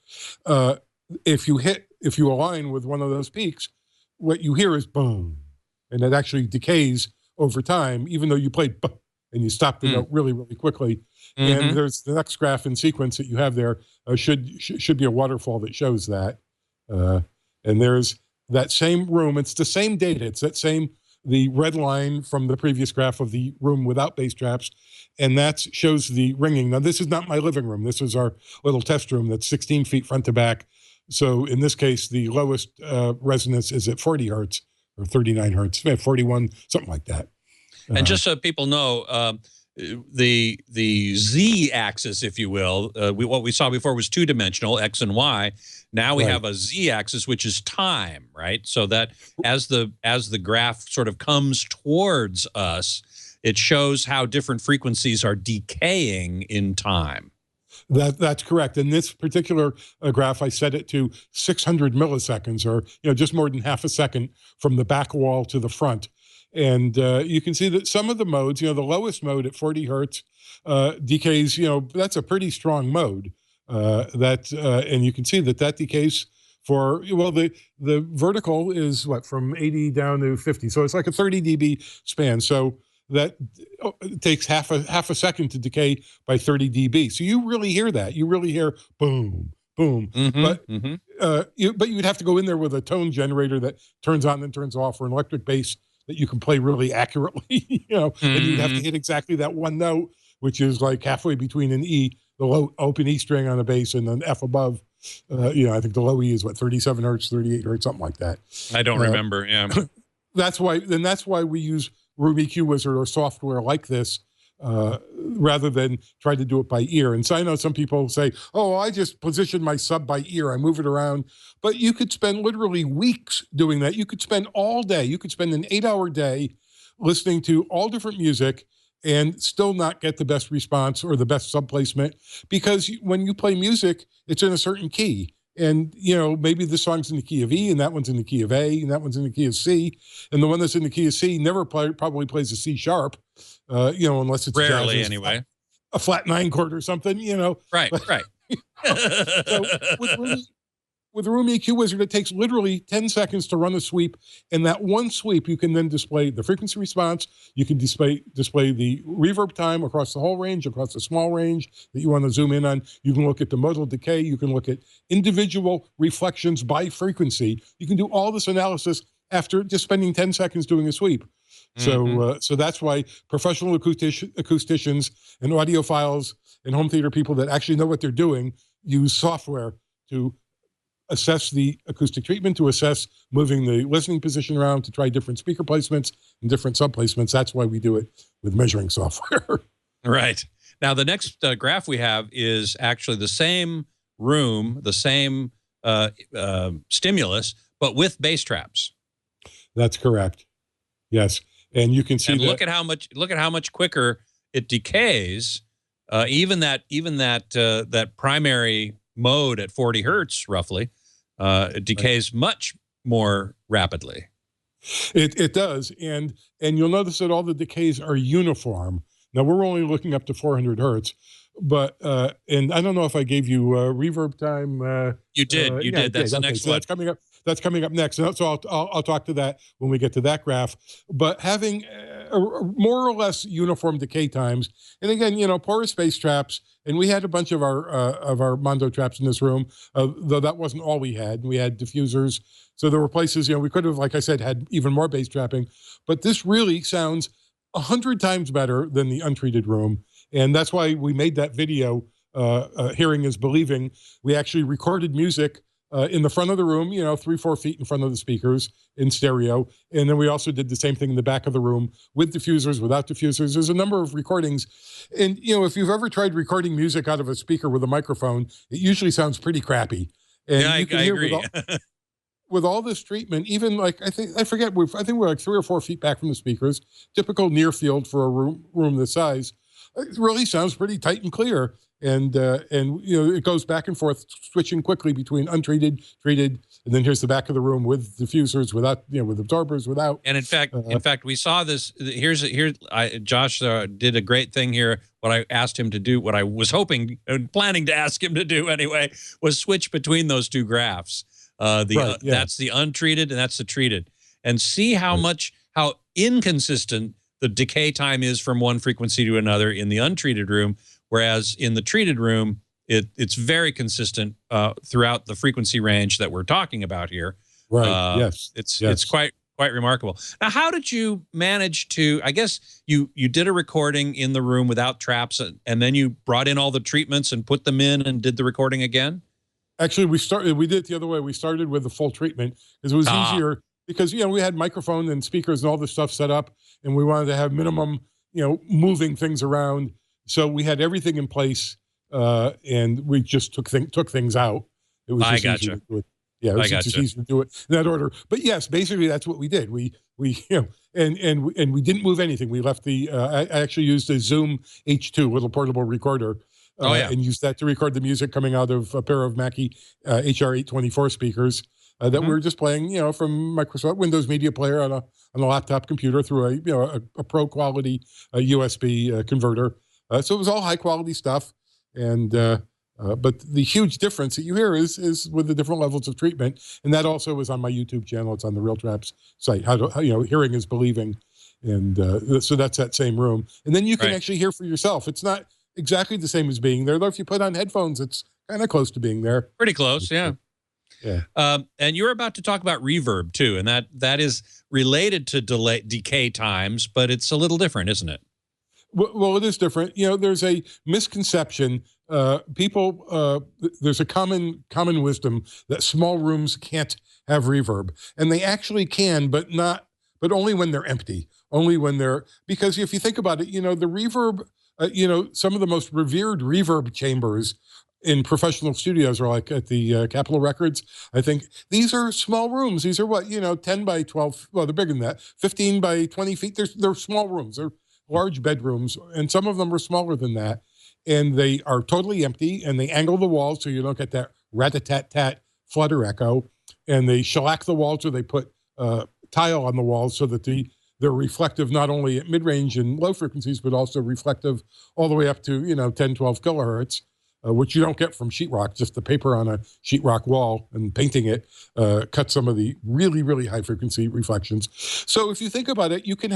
if you align with one of those peaks, what you hear is boom, and it actually decays over time, even though you played boom and you stop the note really, really quickly. And there's the next graph in sequence that you have there should be a waterfall that shows that. And there's that same room. It's the same data. It's the red line from the previous graph of the room without bass traps, and that shows the ringing. Now, this is not my living room. This is our little test room that's 16 feet front to back. So in this case, the lowest resonance is at 40 hertz or 39 hertz, 41, something like that. And just so people know, the z-axis, if you will, what we saw before was two-dimensional, x and y. Now we have a z-axis, which is time, right? So that as the graph sort of comes towards us, it shows how different frequencies are decaying in time. That's correct. In this particular graph, I set it to 600 milliseconds, or just more than half a second from the back wall to the front. And you can see that some of the modes, the lowest mode at 40 hertz decays, that's a pretty strong mode. And you can see that decays for, the vertical is from 80 down to 50. So it's like a 30 dB span. So that takes half a second to decay by 30 dB. So you really hear that. You really hear boom, boom. But you'd have to go in there with a tone generator that turns on and turns off, or an electric bass that you can play really accurately, and you'd have to hit exactly that one note, which is like halfway between an E, the low open E string on a bass, and an F above. I think the low E is 37 hertz, 38 hertz, something like that. I don't remember. Yeah. That's why we use Room EQ Wizard or software like this, rather than try to do it by ear. And so I know some people say, oh, I just position my sub by ear, I move it around. But you could spend literally weeks doing that. You could spend all day. You could spend an 8-hour day listening to all different music and still not get the best response or the best sub placement, because when you play music, it's in a certain key. And, maybe this song's in the key of E, and that one's in the key of A, and that one's in the key of C. And the one that's in the key of C never probably plays a C sharp, unless it's rarely anyway. A flat 9 chord or something, Right, right. So with Room EQ Wizard, it takes literally 10 seconds to run a sweep. And that one sweep, you can then display the frequency response. You can display the reverb time across the whole range, across the small range that you want to zoom in on. You can look at the modal decay. You can look at individual reflections by frequency. You can do all this analysis after just spending 10 seconds doing a sweep. So that's why professional acousticians and audiophiles and home theater people that actually know what they're doing use software to assess the acoustic treatment, to assess moving the listening position around, to try different speaker placements and different sub placements. That's why we do it with measuring software. Right. Now, the next graph we have is actually the same room, the same stimulus, but with bass traps. That's correct. Yes. And you can see look at how much quicker it decays. Even that primary mode at 40 hertz, roughly, it decays much more rapidly. It does, and you'll notice that all the decays are uniform. Now we're only looking up to 400 hertz, but and I don't know if I gave you reverb time. You did. You did. That's the next one. That's coming up. That's coming up next. So I'll talk to that when we get to that graph. But having more or less uniform decay times, and again, porous bass traps, and we had a bunch of our Mondo traps in this room, though that wasn't all we had. We had diffusers, so there were places we could have, like I said, had even more bass trapping. But this really sounds 100 times better than the untreated room, and that's why we made that video. Hearing is believing. We actually recorded music in the front of the room, 3-4 feet in front of the speakers in stereo. And then we also did the same thing in the back of the room with diffusers, without diffusers. There's a number of recordings. And, if you've ever tried recording music out of a speaker with a microphone, it usually sounds pretty crappy. And Yeah, you can I hear agree. with all this treatment, even like I think we're like 3 or 4 feet back from the speakers, typical near field for a room this size. It really sounds pretty tight and clear. And it goes back and forth, switching quickly between untreated, treated, and then here's the back of the room with diffusers, without, with absorbers, without. And in fact, we saw this. Josh did a great thing here. What I asked him to do, what I was hoping and planning to ask him to do anyway, was switch between those two graphs. That's the untreated and that's the treated, and see how inconsistent the decay time is from one frequency to another in the untreated room, whereas in the treated room, it's very consistent throughout the frequency range that we're talking about here. Right. Yes. It's quite remarkable. Now, how did you manage to? I guess you did a recording in the room without traps, and then you brought in all the treatments and put them in and did the recording again. Actually, we did it the other way. We started with the full treatment because it was easier, because we had microphone and speakers and all this stuff set up, and we wanted to have minimum moving things around. So we had everything in place, and we just took things out. It was just easier to do it. Yeah, it was just easier to do it in that order. But yes, basically that's what we did. We and we didn't move anything. We left the. I actually used a Zoom H2 little portable recorder. And used that to record the music coming out of a pair of Mackie HR824 speakers that we were just playing, from Microsoft Windows Media Player on a laptop computer through a pro quality USB converter. So it was all high quality stuff. And but the huge difference that you hear is with the different levels of treatment, and that also was on my YouTube channel. It's on the Real Traps site. How hearing is believing, and so that's that same room, and then you can actually hear for yourself. It's not exactly the same as being there, though. If you put on headphones, it's kind of close to being there. Pretty close, yeah. Yeah. And you're about to talk about reverb too, and that is related to decay times, but it's a little different, isn't it? Well, it is different. There's a misconception. There's a common wisdom that small rooms can't have reverb, and they actually can, but only when they're empty. Because if you think about it, the reverb. Some of the most revered reverb chambers in professional studios are like at the Capitol Records. I think these are small rooms. These are 10 by 12. Well, they're bigger than that. 15 by 20 feet. They're small rooms. They're large bedrooms, and some of them are smaller than that. And they are totally empty, and they angle the walls so you don't get that rat-a-tat-tat flutter echo. And they shellac the walls, or they put tile on the walls so that they're reflective not only at mid-range and low frequencies, but also reflective all the way up to 10, 12 kilohertz, which you don't get from sheetrock. Just the paper on a sheetrock wall and painting it cuts some of the really, really high frequency reflections. So if you think about it, you can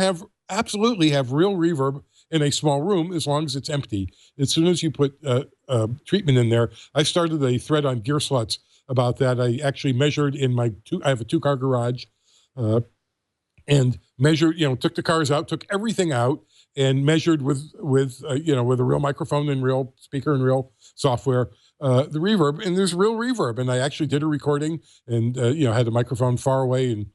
absolutely have real reverb in a small room as long as it's empty. As soon as you put treatment in there, I started a thread on Gear Sluts about that. I actually measured in I have a 2-car garage. And measured, took the cars out, took everything out, and measured with a real microphone and real speaker and real software, the reverb. And there's real reverb. And I actually did a recording, and had the microphone far away and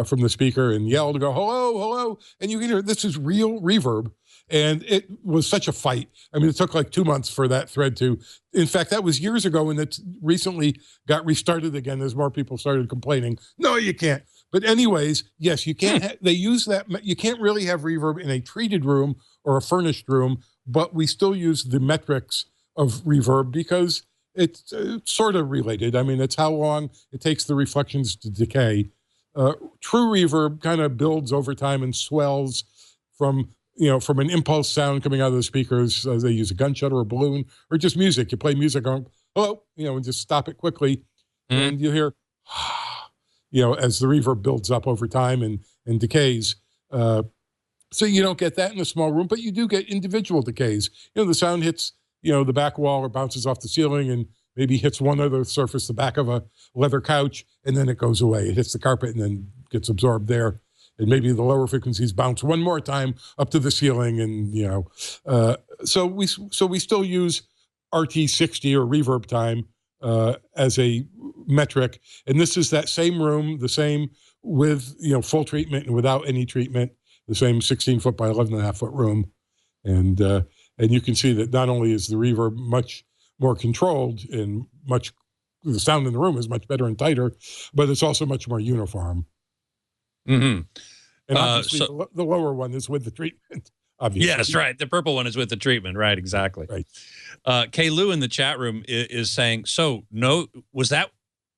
from the speaker, and yelled to go, hello, hello. And you can hear this is real reverb. And it was such a fight. I mean, it took like 2 months for that thread to. In fact, that was years ago, and it's recently got restarted again as more people started complaining. No, you can't. But anyways, yes, you can't. They use that. You can't really have reverb in a treated room or a furnished room, but we still use the metrics of reverb because it's sort of related. I mean, it's how long it takes the reflections to decay. True reverb kind of builds over time and swells from an impulse sound coming out of the speakers. They use a gunshot or a balloon or just music. You play music on, hello, and just stop it quickly, and you hear. As the reverb builds up over time and decays. So you don't get that in a small room, but you do get individual decays. The sound hits, the back wall or bounces off the ceiling and maybe hits one other surface, the back of a leather couch, and then it goes away. It hits the carpet and then gets absorbed there. And maybe the lower frequencies bounce one more time up to the ceiling. And, so we still use RT60 or reverb time as a metric. And this is that same room, the same with, full treatment and without any treatment, the same 16-foot by 11.5-foot room. And you can see that not only is the reverb much more controlled and much the sound in the room is much better and tighter, but it's also much more uniform. Mm-hmm. And obviously, the lower one is with the treatment. Obviously. Yes, right. The purple one is with the treatment. Right, exactly. Right. Kay Lou in the chat room is saying, so no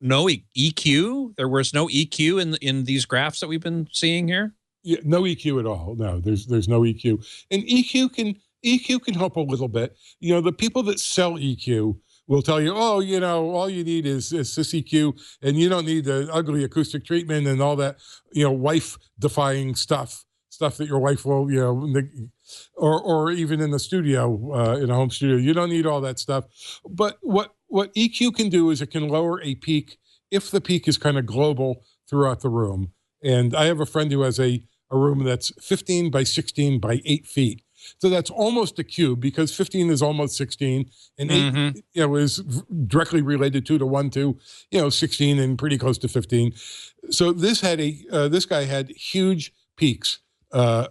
EQ? There was no EQ in these graphs that we've been seeing here? Yeah, no EQ at all. No, there's no EQ. And EQ can help a little bit. You know, the people that sell EQ will tell you, oh, you know, all you need is this EQ, and you don't need the ugly acoustic treatment and all that, you know, wife-defying stuff that your wife will, you know, or even in the studio, in a home studio, you don't need all that stuff. But what EQ can do is it can lower a peak if the peak is kind of global throughout the room. And I have a friend who has a room that's 15 by 16 by 8 feet. So that's almost a cube, because 15 is almost 16, and 8 you know, is directly related 2 to 1 to, you know, 16 and pretty close to 15. So this had this guy had huge peaks, a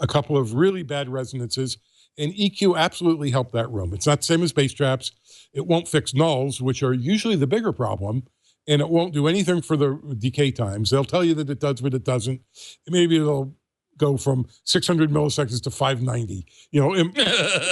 couple of really bad resonances, and EQ absolutely helped that room. It's not the same as bass traps. It won't fix nulls, which are usually the bigger problem, and it won't do anything for the decay times. They'll tell you that it does, but it doesn't. Maybe it'll go from 600 milliseconds to 590. You know,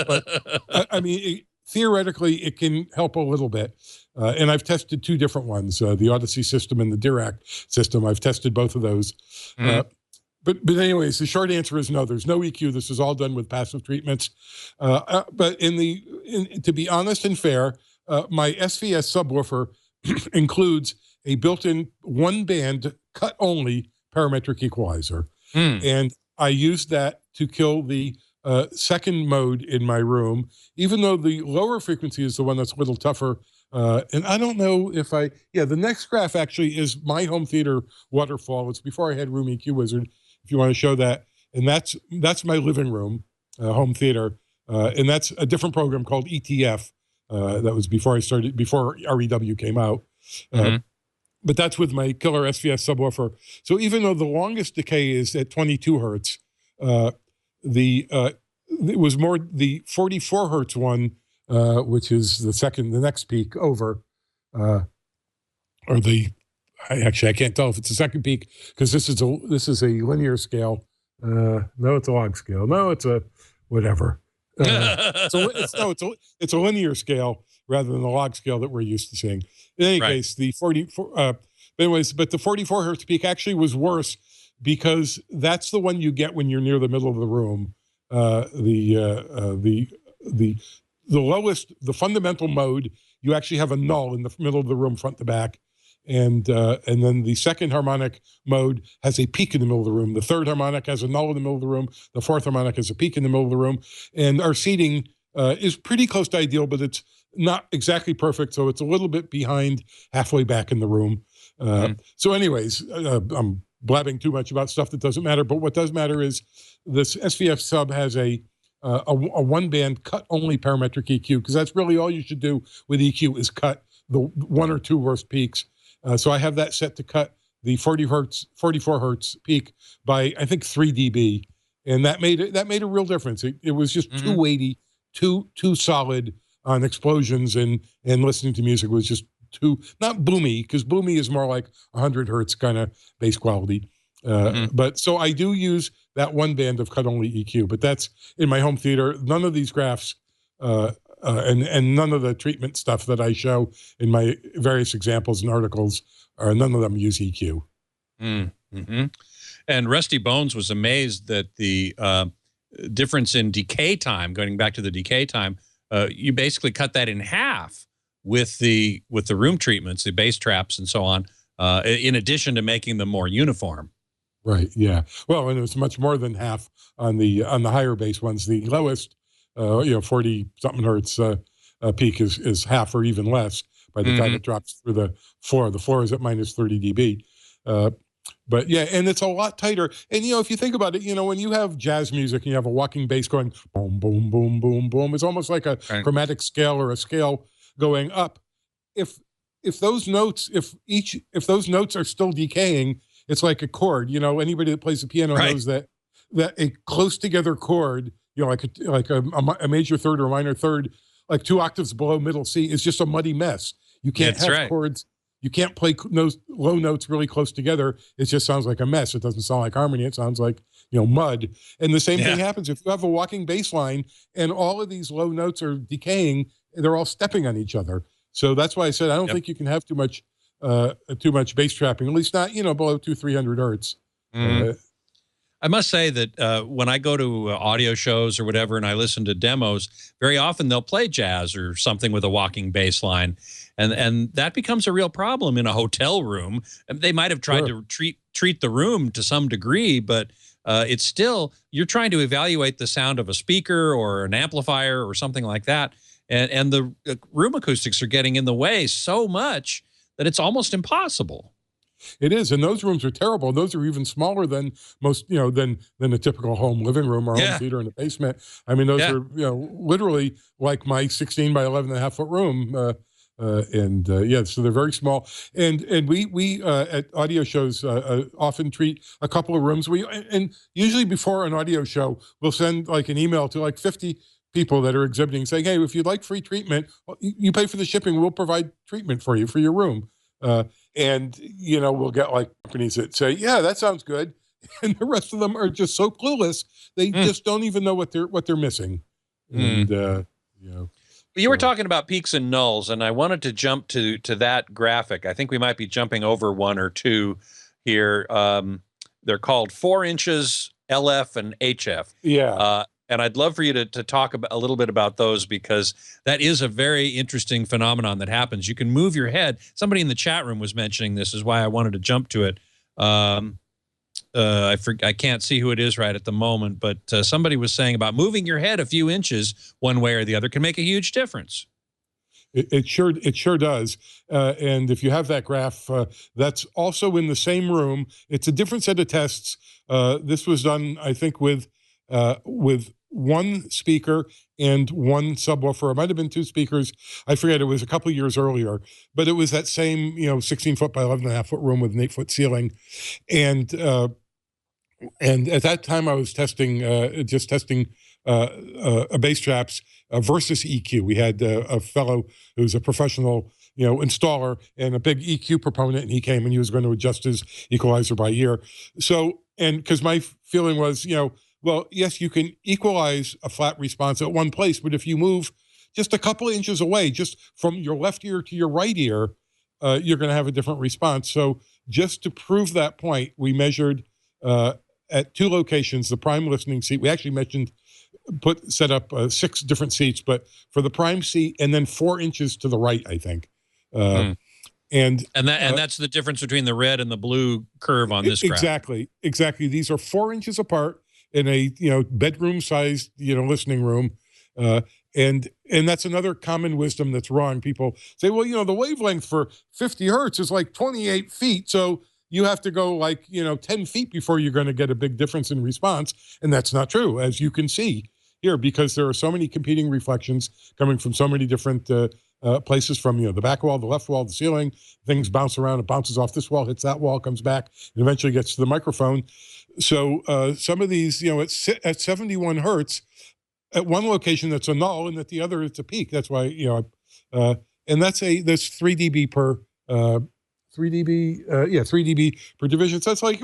but I mean, theoretically, it can help a little bit. And I've tested 2 different ones, the Odyssey system and the Dirac system. I've tested both of those. But anyways, the short answer is no. There's no EQ. This is all done with passive treatments. But to be honest and fair, my SVS subwoofer includes a built-in 1-band cut-only parametric equalizer, and I used that to kill the second mode in my room, even though the lower frequency is the one that's a little tougher. And I don't know if the next graph actually is my home theater waterfall. It's before I had Room EQ Wizard, if you want to show that. And that's my living room, home theater. And that's a different program called ETF. That was before REW came out. But that's with my killer SVS subwoofer. So even though the longest decay is at 22 hertz, it was more the 44 hertz one, which is the next peak over, I can't tell if it's the second peak, because this is a linear scale. No, it's a log scale. No, it's a whatever. It's a linear scale rather than the log scale that we're used to seeing. In any case, the 44. But the 44 hertz peak actually was worse, because that's the one you get when you're near the middle of the room. The lowest, the fundamental mode, you actually have a null in the middle of the room, front to back. And then the second harmonic mode has a peak in the middle of the room. The third harmonic has a null in the middle of the room. The fourth harmonic has a peak in the middle of the room. And our seating is pretty close to ideal, but it's not exactly perfect. So it's a little bit behind, halfway back in the room. So anyways, I'm blabbing too much about stuff that doesn't matter. But what does matter is this SVF sub has a 1-band cut-only parametric EQ, because that's really all you should do with EQ is cut the 1 or 2 worst peaks. So I have that set to cut the 44 hertz peak by, I think, 3 dB, and that made a real difference. It was just too weighty, too solid on explosions, and listening to music was just too, not boomy, because boomy is more like 100 hertz kind of bass quality. But so I do use that 1-band of cut only EQ, but that's in my home theater. None of these graphs and none of the treatment stuff that I show in my various examples and articles, none of them use EQ. And Rusty Bones was amazed that the difference in decay time, going back to the decay time, you basically cut that in half with the room treatments, the bass traps and so on, in addition to making them more uniform. Right. Yeah. Well, and it was much more than half on the higher bass ones. The lowest, 40 something hertz peak is half or even less by the time it drops through the floor. The floor is at minus 30 dB. But yeah, and it's a lot tighter. And, if you think about it, when you have jazz music and you have a walking bass going boom, boom, boom, boom, boom, it's almost like a chromatic scale or a scale going up. If those notes are still decaying, it's like a chord. Anybody that plays the piano knows that a close together chord, like a major third or a minor third, like 2 octaves below middle C, is just a muddy mess. You can't That's have right. chords. You can't play low notes really close together. It just sounds like a mess. It doesn't sound like harmony. It sounds like, mud. And the same thing happens if you have a walking bass line and all of these low notes are decaying. They're all stepping on each other. So that's why I said I don't think you can have too much bass trapping. At least not below 200-300 hertz. I must say that when I go to audio shows or whatever and I listen to demos, very often they'll play jazz or something with a walking bass line. And that becomes a real problem in a hotel room. And they might have tried to treat the room to some degree, but it's still, you're trying to evaluate the sound of a speaker or an amplifier or something like that. And the room acoustics are getting in the way so much that it's almost impossible. It is, and those rooms are terrible. Those are even smaller than most, than a typical home living room or home theater in the basement. I mean, those are, literally like my 16 by 11.5 foot room. So they're very small. And we at audio shows often treat a couple of rooms. And usually before an audio show, we'll send like an email to like 50 people that are exhibiting saying, hey, if you'd like free treatment, you pay for the shipping, we'll provide treatment for you for your room. And we'll get like companies that say, yeah, that sounds good. And the rest of them are just so clueless. They just don't even know what they're missing. And, You were talking about peaks and nulls, and I wanted to jump to that graphic. I think we might be jumping over one or two here. They're called 4 inches, LF and HF. Yeah. And I'd love for you to talk a little bit about those, because that is a very interesting phenomenon that happens. You can move your head. Somebody in the chat room was mentioning this, is why I wanted to jump to it. I can't see who it is right at the moment, but somebody was saying about moving your head a few inches one way or the other can make a huge difference. It sure does. And if you have that graph, that's also in the same room. It's a different set of tests. This was done, I think, with one speaker and one subwoofer. It might have been 2 speakers. I forget. It was a couple of years earlier, but it was that same 16 foot by 11.5 foot room with an 8 foot ceiling, and at that time I was testing bass traps versus EQ. We had a fellow who's a professional installer and a big EQ proponent, and he came and he was going to adjust his equalizer by ear. So, and because my feeling was, well, yes, you can equalize a flat response at one place, but if you move just a couple of inches away, just from your left ear to your right ear, you're going to have a different response. So just to prove that point, we measured at 2 locations, the prime listening seat. We actually set up 6 different seats, but for the prime seat, and then 4 inches to the right, I think. And that's the difference between the red and the blue curve on this graph. Exactly. These are 4 inches apart in a bedroom sized listening room, and that's another common wisdom that's wrong. People say, well, the wavelength for 50 hertz is like 28 feet, so you have to go like 10 feet before you're going to get a big difference in response, and that's not true, as you can see here, because there are so many competing reflections coming from so many different places, from the back wall, the left wall, the ceiling. Things bounce around. It bounces off this wall, hits that wall, comes back, and eventually gets to the microphone. So some of these, at 71 hertz, at one location that's a null, and at the other it's a peak. That's why and that's 3 dB per 3 dB per division. So that's like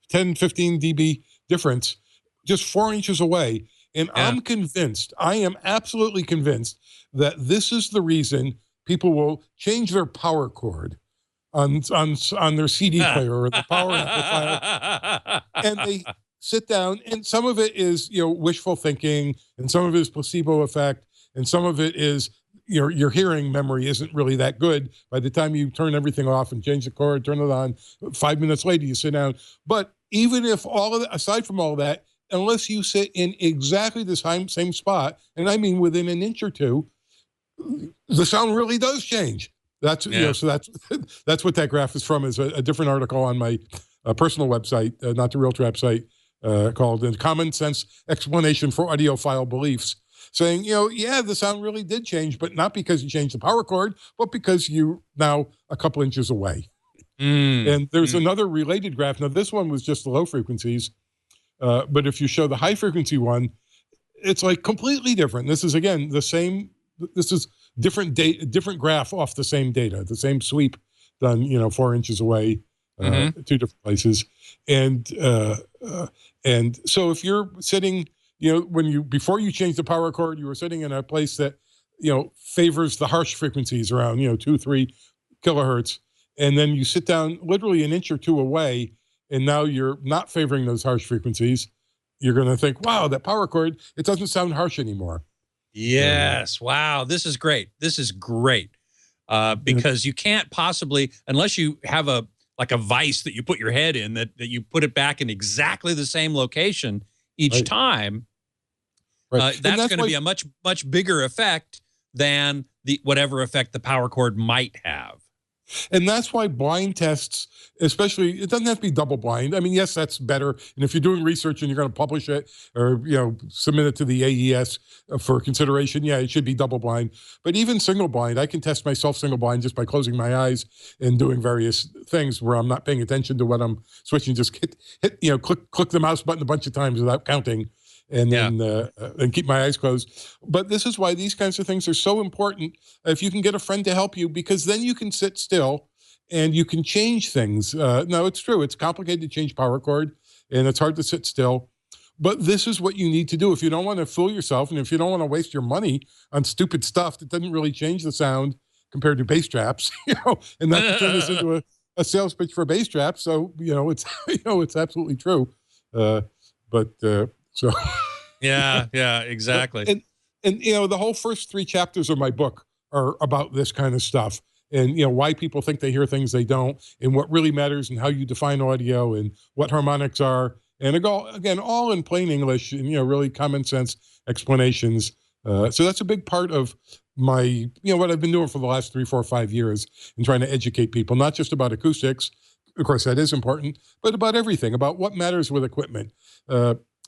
10, 15 dB difference, just 4 inches away. And I'm convinced, I am absolutely convinced, that this is the reason people will change their power cord on their CD player or the power amplifier, and they sit down, and some of it is wishful thinking, and some of it is placebo effect, and some of it is your hearing memory isn't really that good. By the time you turn everything off and change the cord, turn it on, 5 minutes later you sit down. But even if all of that, aside from all that, unless you sit in exactly the same spot, and I mean within an inch or two, the sound really does change. That's so that's what that graph is from. Is a different article on my personal website, not the Real Trap site, called "The Common Sense Explanation for Audiophile Beliefs," saying the sound really did change, but not because you changed the power cord, but because you're now a couple inches away. And there's another related graph. Now this one was just the low frequencies, but if you show the high frequency one, it's like completely different. This is again the same. This is different graph off the same data, the same sweep done 4 inches away, two different places, and so if you're sitting, before you change the power cord, you were sitting in a place that favors the harsh frequencies around 2-3 kilohertz, and then you sit down literally an inch or two away, and now you're not favoring those harsh frequencies. You're going to think, wow, that power cord, it doesn't sound harsh anymore. Yes. Wow. This is great. This is great. Because you can't possibly, unless you have a vise that you put your head in, that you put it back in exactly the same location each time. Right. That's going to be a much bigger effect than whatever effect the power cord might have. And that's why blind tests, especially, it doesn't have to be double blind. I mean, yes, that's better. And if you're doing research and you're going to publish it or, submit it to the AES for consideration, yeah, it should be double blind. But even single blind, I can test myself single blind just by closing my eyes and doing various things where I'm not paying attention to what I'm switching. Just hit click the mouse button a bunch of times without counting. And then and keep my eyes closed. But this is why these kinds of things are so important. If you can get a friend to help you, because then you can sit still and you can change things. No, it's true. It's complicated to change power cord, and it's hard to sit still. But this is what you need to do if you don't want to fool yourself, and if you don't want to waste your money on stupid stuff that doesn't really change the sound compared to bass traps. And not to turn this into a sales pitch for bass traps. So it's it's absolutely true. So yeah, exactly. And the whole first 3 chapters of my book are about this kind of stuff, and why people think they hear things they don't, and what really matters, and how you define audio, and what harmonics are, and again, all in plain English, and really common sense explanations. So that's a big part of my what I've been doing for the last 3, 4, 5 years, in trying to educate people, not just about acoustics, of course that is important, but about everything, about what matters with equipment.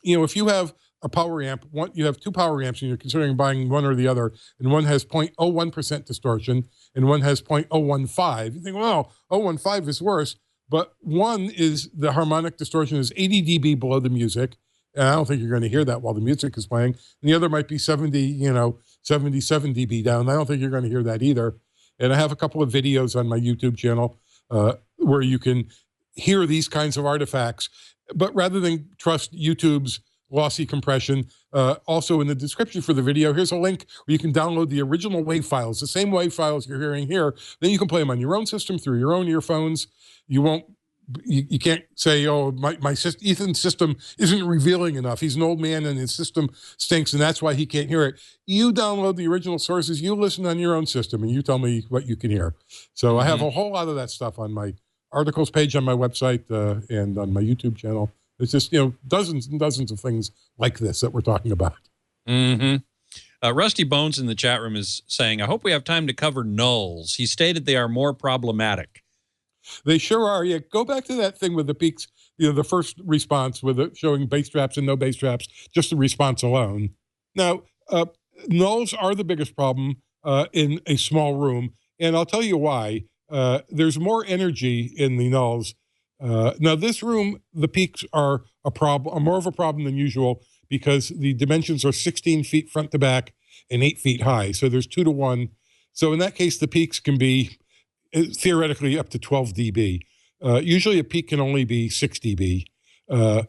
If you have a power amp, you have 2 power amps and you're considering buying one or the other, and one has 0.01% distortion and one has 0.015, you think, well, 0.015 is worse, but one is the harmonic distortion is 80 dB below the music, and I don't think you're going to hear that while the music is playing, and the other might be 77 dB down. I don't think you're going to hear that either. And I have a couple of videos on my YouTube channel where you can hear these kinds of artifacts. But rather than trust YouTube's lossy compression, also in the description for the video, here's a link where you can download the original WAV files, the same WAV files you're hearing here. Then you can play them on your own system through your own earphones. You can't say, oh, Ethan's system isn't revealing enough. He's an old man and his system stinks, and that's why he can't hear it. You download the original sources, you listen on your own system, and you tell me what you can hear. So I have a whole lot of that stuff on my articles page on my website and on my YouTube channel. It's just, dozens and dozens of things like this that we're talking about. Rusty Bones in the chat room is saying, I hope we have time to cover nulls. He stated they are more problematic. They sure are. Yeah, go back to that thing with the peaks, the first response with it showing bass traps and no bass traps, just the response alone. Now, nulls are the biggest problem in a small room, and I'll tell you why. There's more energy in the nulls. Now, this room, the peaks are more of a problem than usual because the dimensions are 16 feet front to back and 8 feet high. So there's 2 to 1. So in that case, the peaks can be theoretically up to 12 dB. Usually a peak can only be 6 dB. And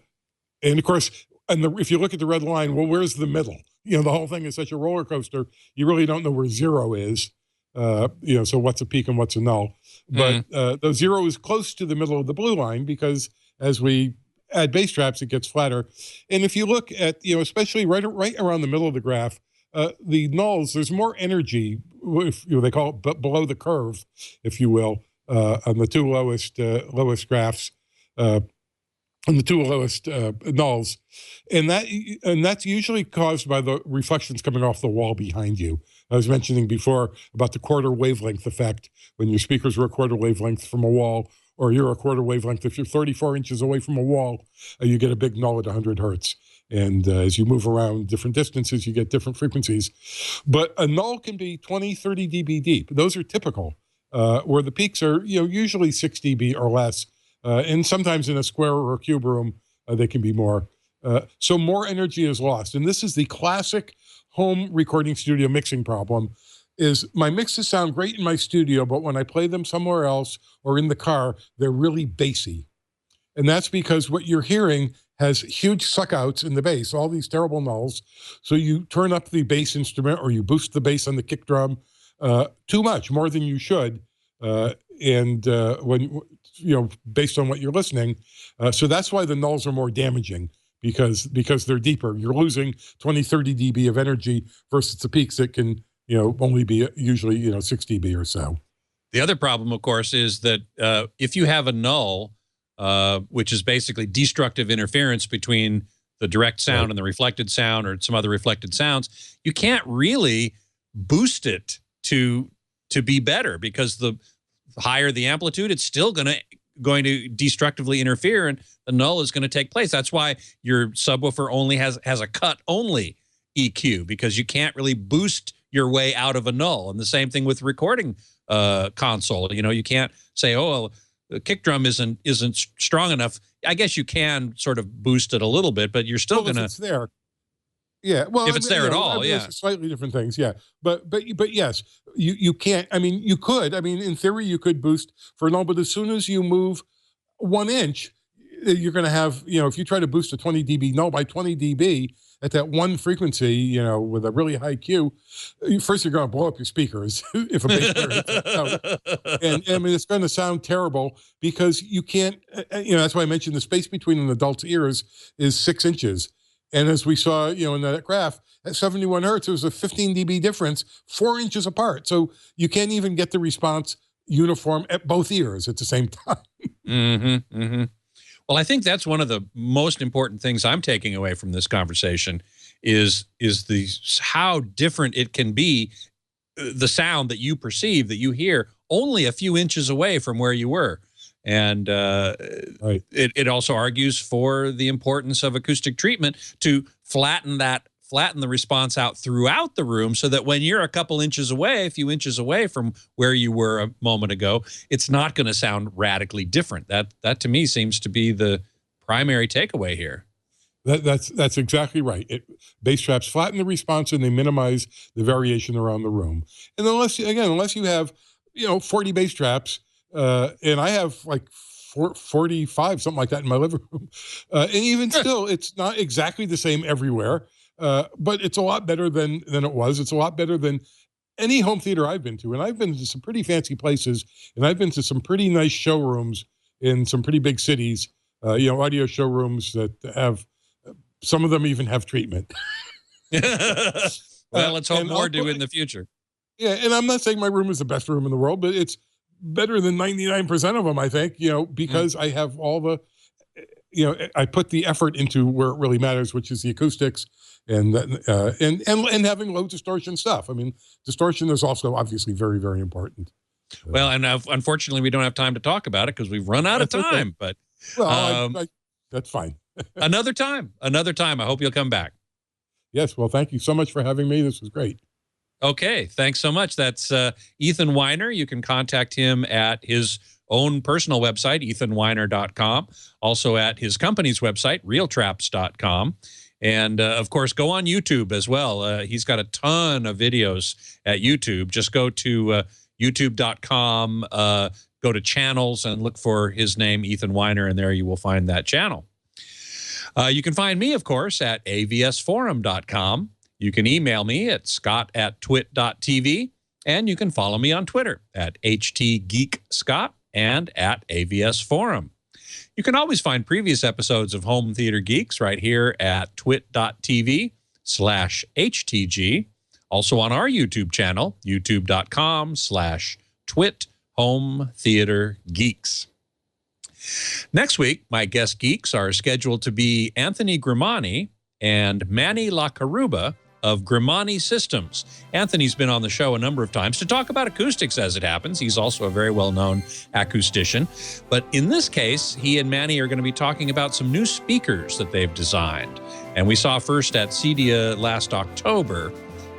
of course, if you look at the red line, well, where's the middle? The whole thing is such a roller coaster. You really don't know where 0 is. So what's a peak and what's a null? But the 0 is close to the middle of the blue line because as we add bass traps, it gets flatter. And if you look at, especially right around the middle of the graph, the nulls, there's more energy, if they call it below the curve, if you will, on the 2 lowest graphs, on the 2 lowest nulls. And that's usually caused by the reflections coming off the wall behind you. I was mentioning before about the quarter wavelength effect. When your speakers are a quarter wavelength from a wall, or you're a quarter wavelength, if you're 34 inches away from a wall, you get a big null at 100 hertz. And as you move around different distances, you get different frequencies. But a null can be 20, 30 dB deep. Those are typical, where the peaks are usually 6 dB or less. And sometimes in a square or a cube room, they can be more. So more energy is lost. And this is the classic home recording studio mixing problem. is my mixes sound great in my studio, but when I play them somewhere else or in the car, they're really bassy. And that's because what you're hearing has huge suckouts in the bass, all these terrible nulls. So you turn up the bass instrument or you boost the bass on the kick drum too much, more than you should. When, based on what you're listening. So that's why the nulls are more damaging, because they're deeper. You're losing 20, 30 dB of energy versus the peaks that can, only be usually, 6 dB or so. The other problem, of course, is that if you have a null, which is basically destructive interference between the direct sound and the reflected sound or some other reflected sounds, you can't really boost it to be better, because the higher the amplitude, it's still going to destructively interfere, and the null is going to take place. That's why your subwoofer only has a cut only EQ, because you can't really boost your way out of a null. And the same thing with recording console. You can't say, oh, well, the kick drum isn't strong enough. I guess you can sort of boost it a little bit, but you're still going to. It's there. Yeah, well, if it's there at all, yeah. Slightly different things, yeah. But yes, you can't. I mean, you could. I mean, in theory, you could boost for a null, but as soon as you move 1 inch, you're going to have, if you try to boost a 20 dB null by 20 dB at that one frequency, with a really high Q, first you're going to blow up your speakers if a bass player hits that note. And I mean, it's going to sound terrible, because you can't. That's why I mentioned the space between an adult's ears is 6 inches. And as we saw, in that graph, at 71 hertz, there was a 15 dB difference, 4 inches apart. So you can't even get the response uniform at both ears at the same time. Mm-hmm, mm-hmm. Well, I think that's one of the most important things I'm taking away from this conversation is how different it can be, the sound that you perceive, that you hear only a few inches away from where you were. And right. it also argues for the importance of acoustic treatment to flatten the response out throughout the room, so that when you're a couple inches away, a few inches away from where you were a moment ago, it's not going to sound radically different. That to me seems to be the primary takeaway here. That's exactly right. Bass traps flatten the response and they minimize the variation around the room. And unless you have 40 bass traps. And I have like 45, something like that in my living room. And even still, it's not exactly the same everywhere, but it's a lot better than it was. It's a lot better than any home theater I've been to. And I've been to some pretty fancy places, and I've been to some pretty nice showrooms in some pretty big cities, audio showrooms that have, some of them even have treatment. Well, let's hope more do in the future. Yeah, and I'm not saying my room is the best room in the world, but it's better than 99% of them, I think, because I have all the, I put the effort into where it really matters, which is the acoustics and having low distortion stuff. I mean, distortion is also obviously very, very important. Well, and unfortunately, we don't have time to talk about it because we've run out of time. Okay. But that's fine. another time. I hope you'll come back. Yes. Well, thank you so much for having me. This was great. Okay, thanks so much. That's Ethan Weiner. You can contact him at his own personal website, ethanweiner.com, also at his company's website, realtraps.com. And, of course, go on YouTube as well. He's got a ton of videos at YouTube. Just go to youtube.com, go to channels, and look for his name, Ethan Weiner, and there you will find that channel. You can find me, of course, at avsforum.com. You can email me at scott@twit.tv, and you can follow me on Twitter at htgeekscott and at avsforum. You can always find previous episodes of Home Theater Geeks right here at twit.tv/htg. Also on our YouTube channel, youtube.com/twit Home Theater Geeks. Next week, my guest geeks are scheduled to be Anthony Grimani and Manny LaCaruba of Grimani Systems. Anthony's been on the show a number of times to talk about acoustics, as it happens. He's also a very well-known acoustician. But in this case, he and Manny are going to be talking about some new speakers that they've designed. And we saw first at CEDIA last October.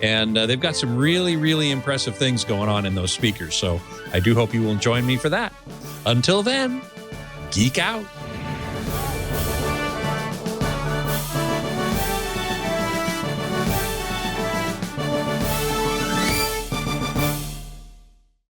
And they've got some really, really impressive things going on in those speakers. So I do hope you will join me for that. Until then, geek out.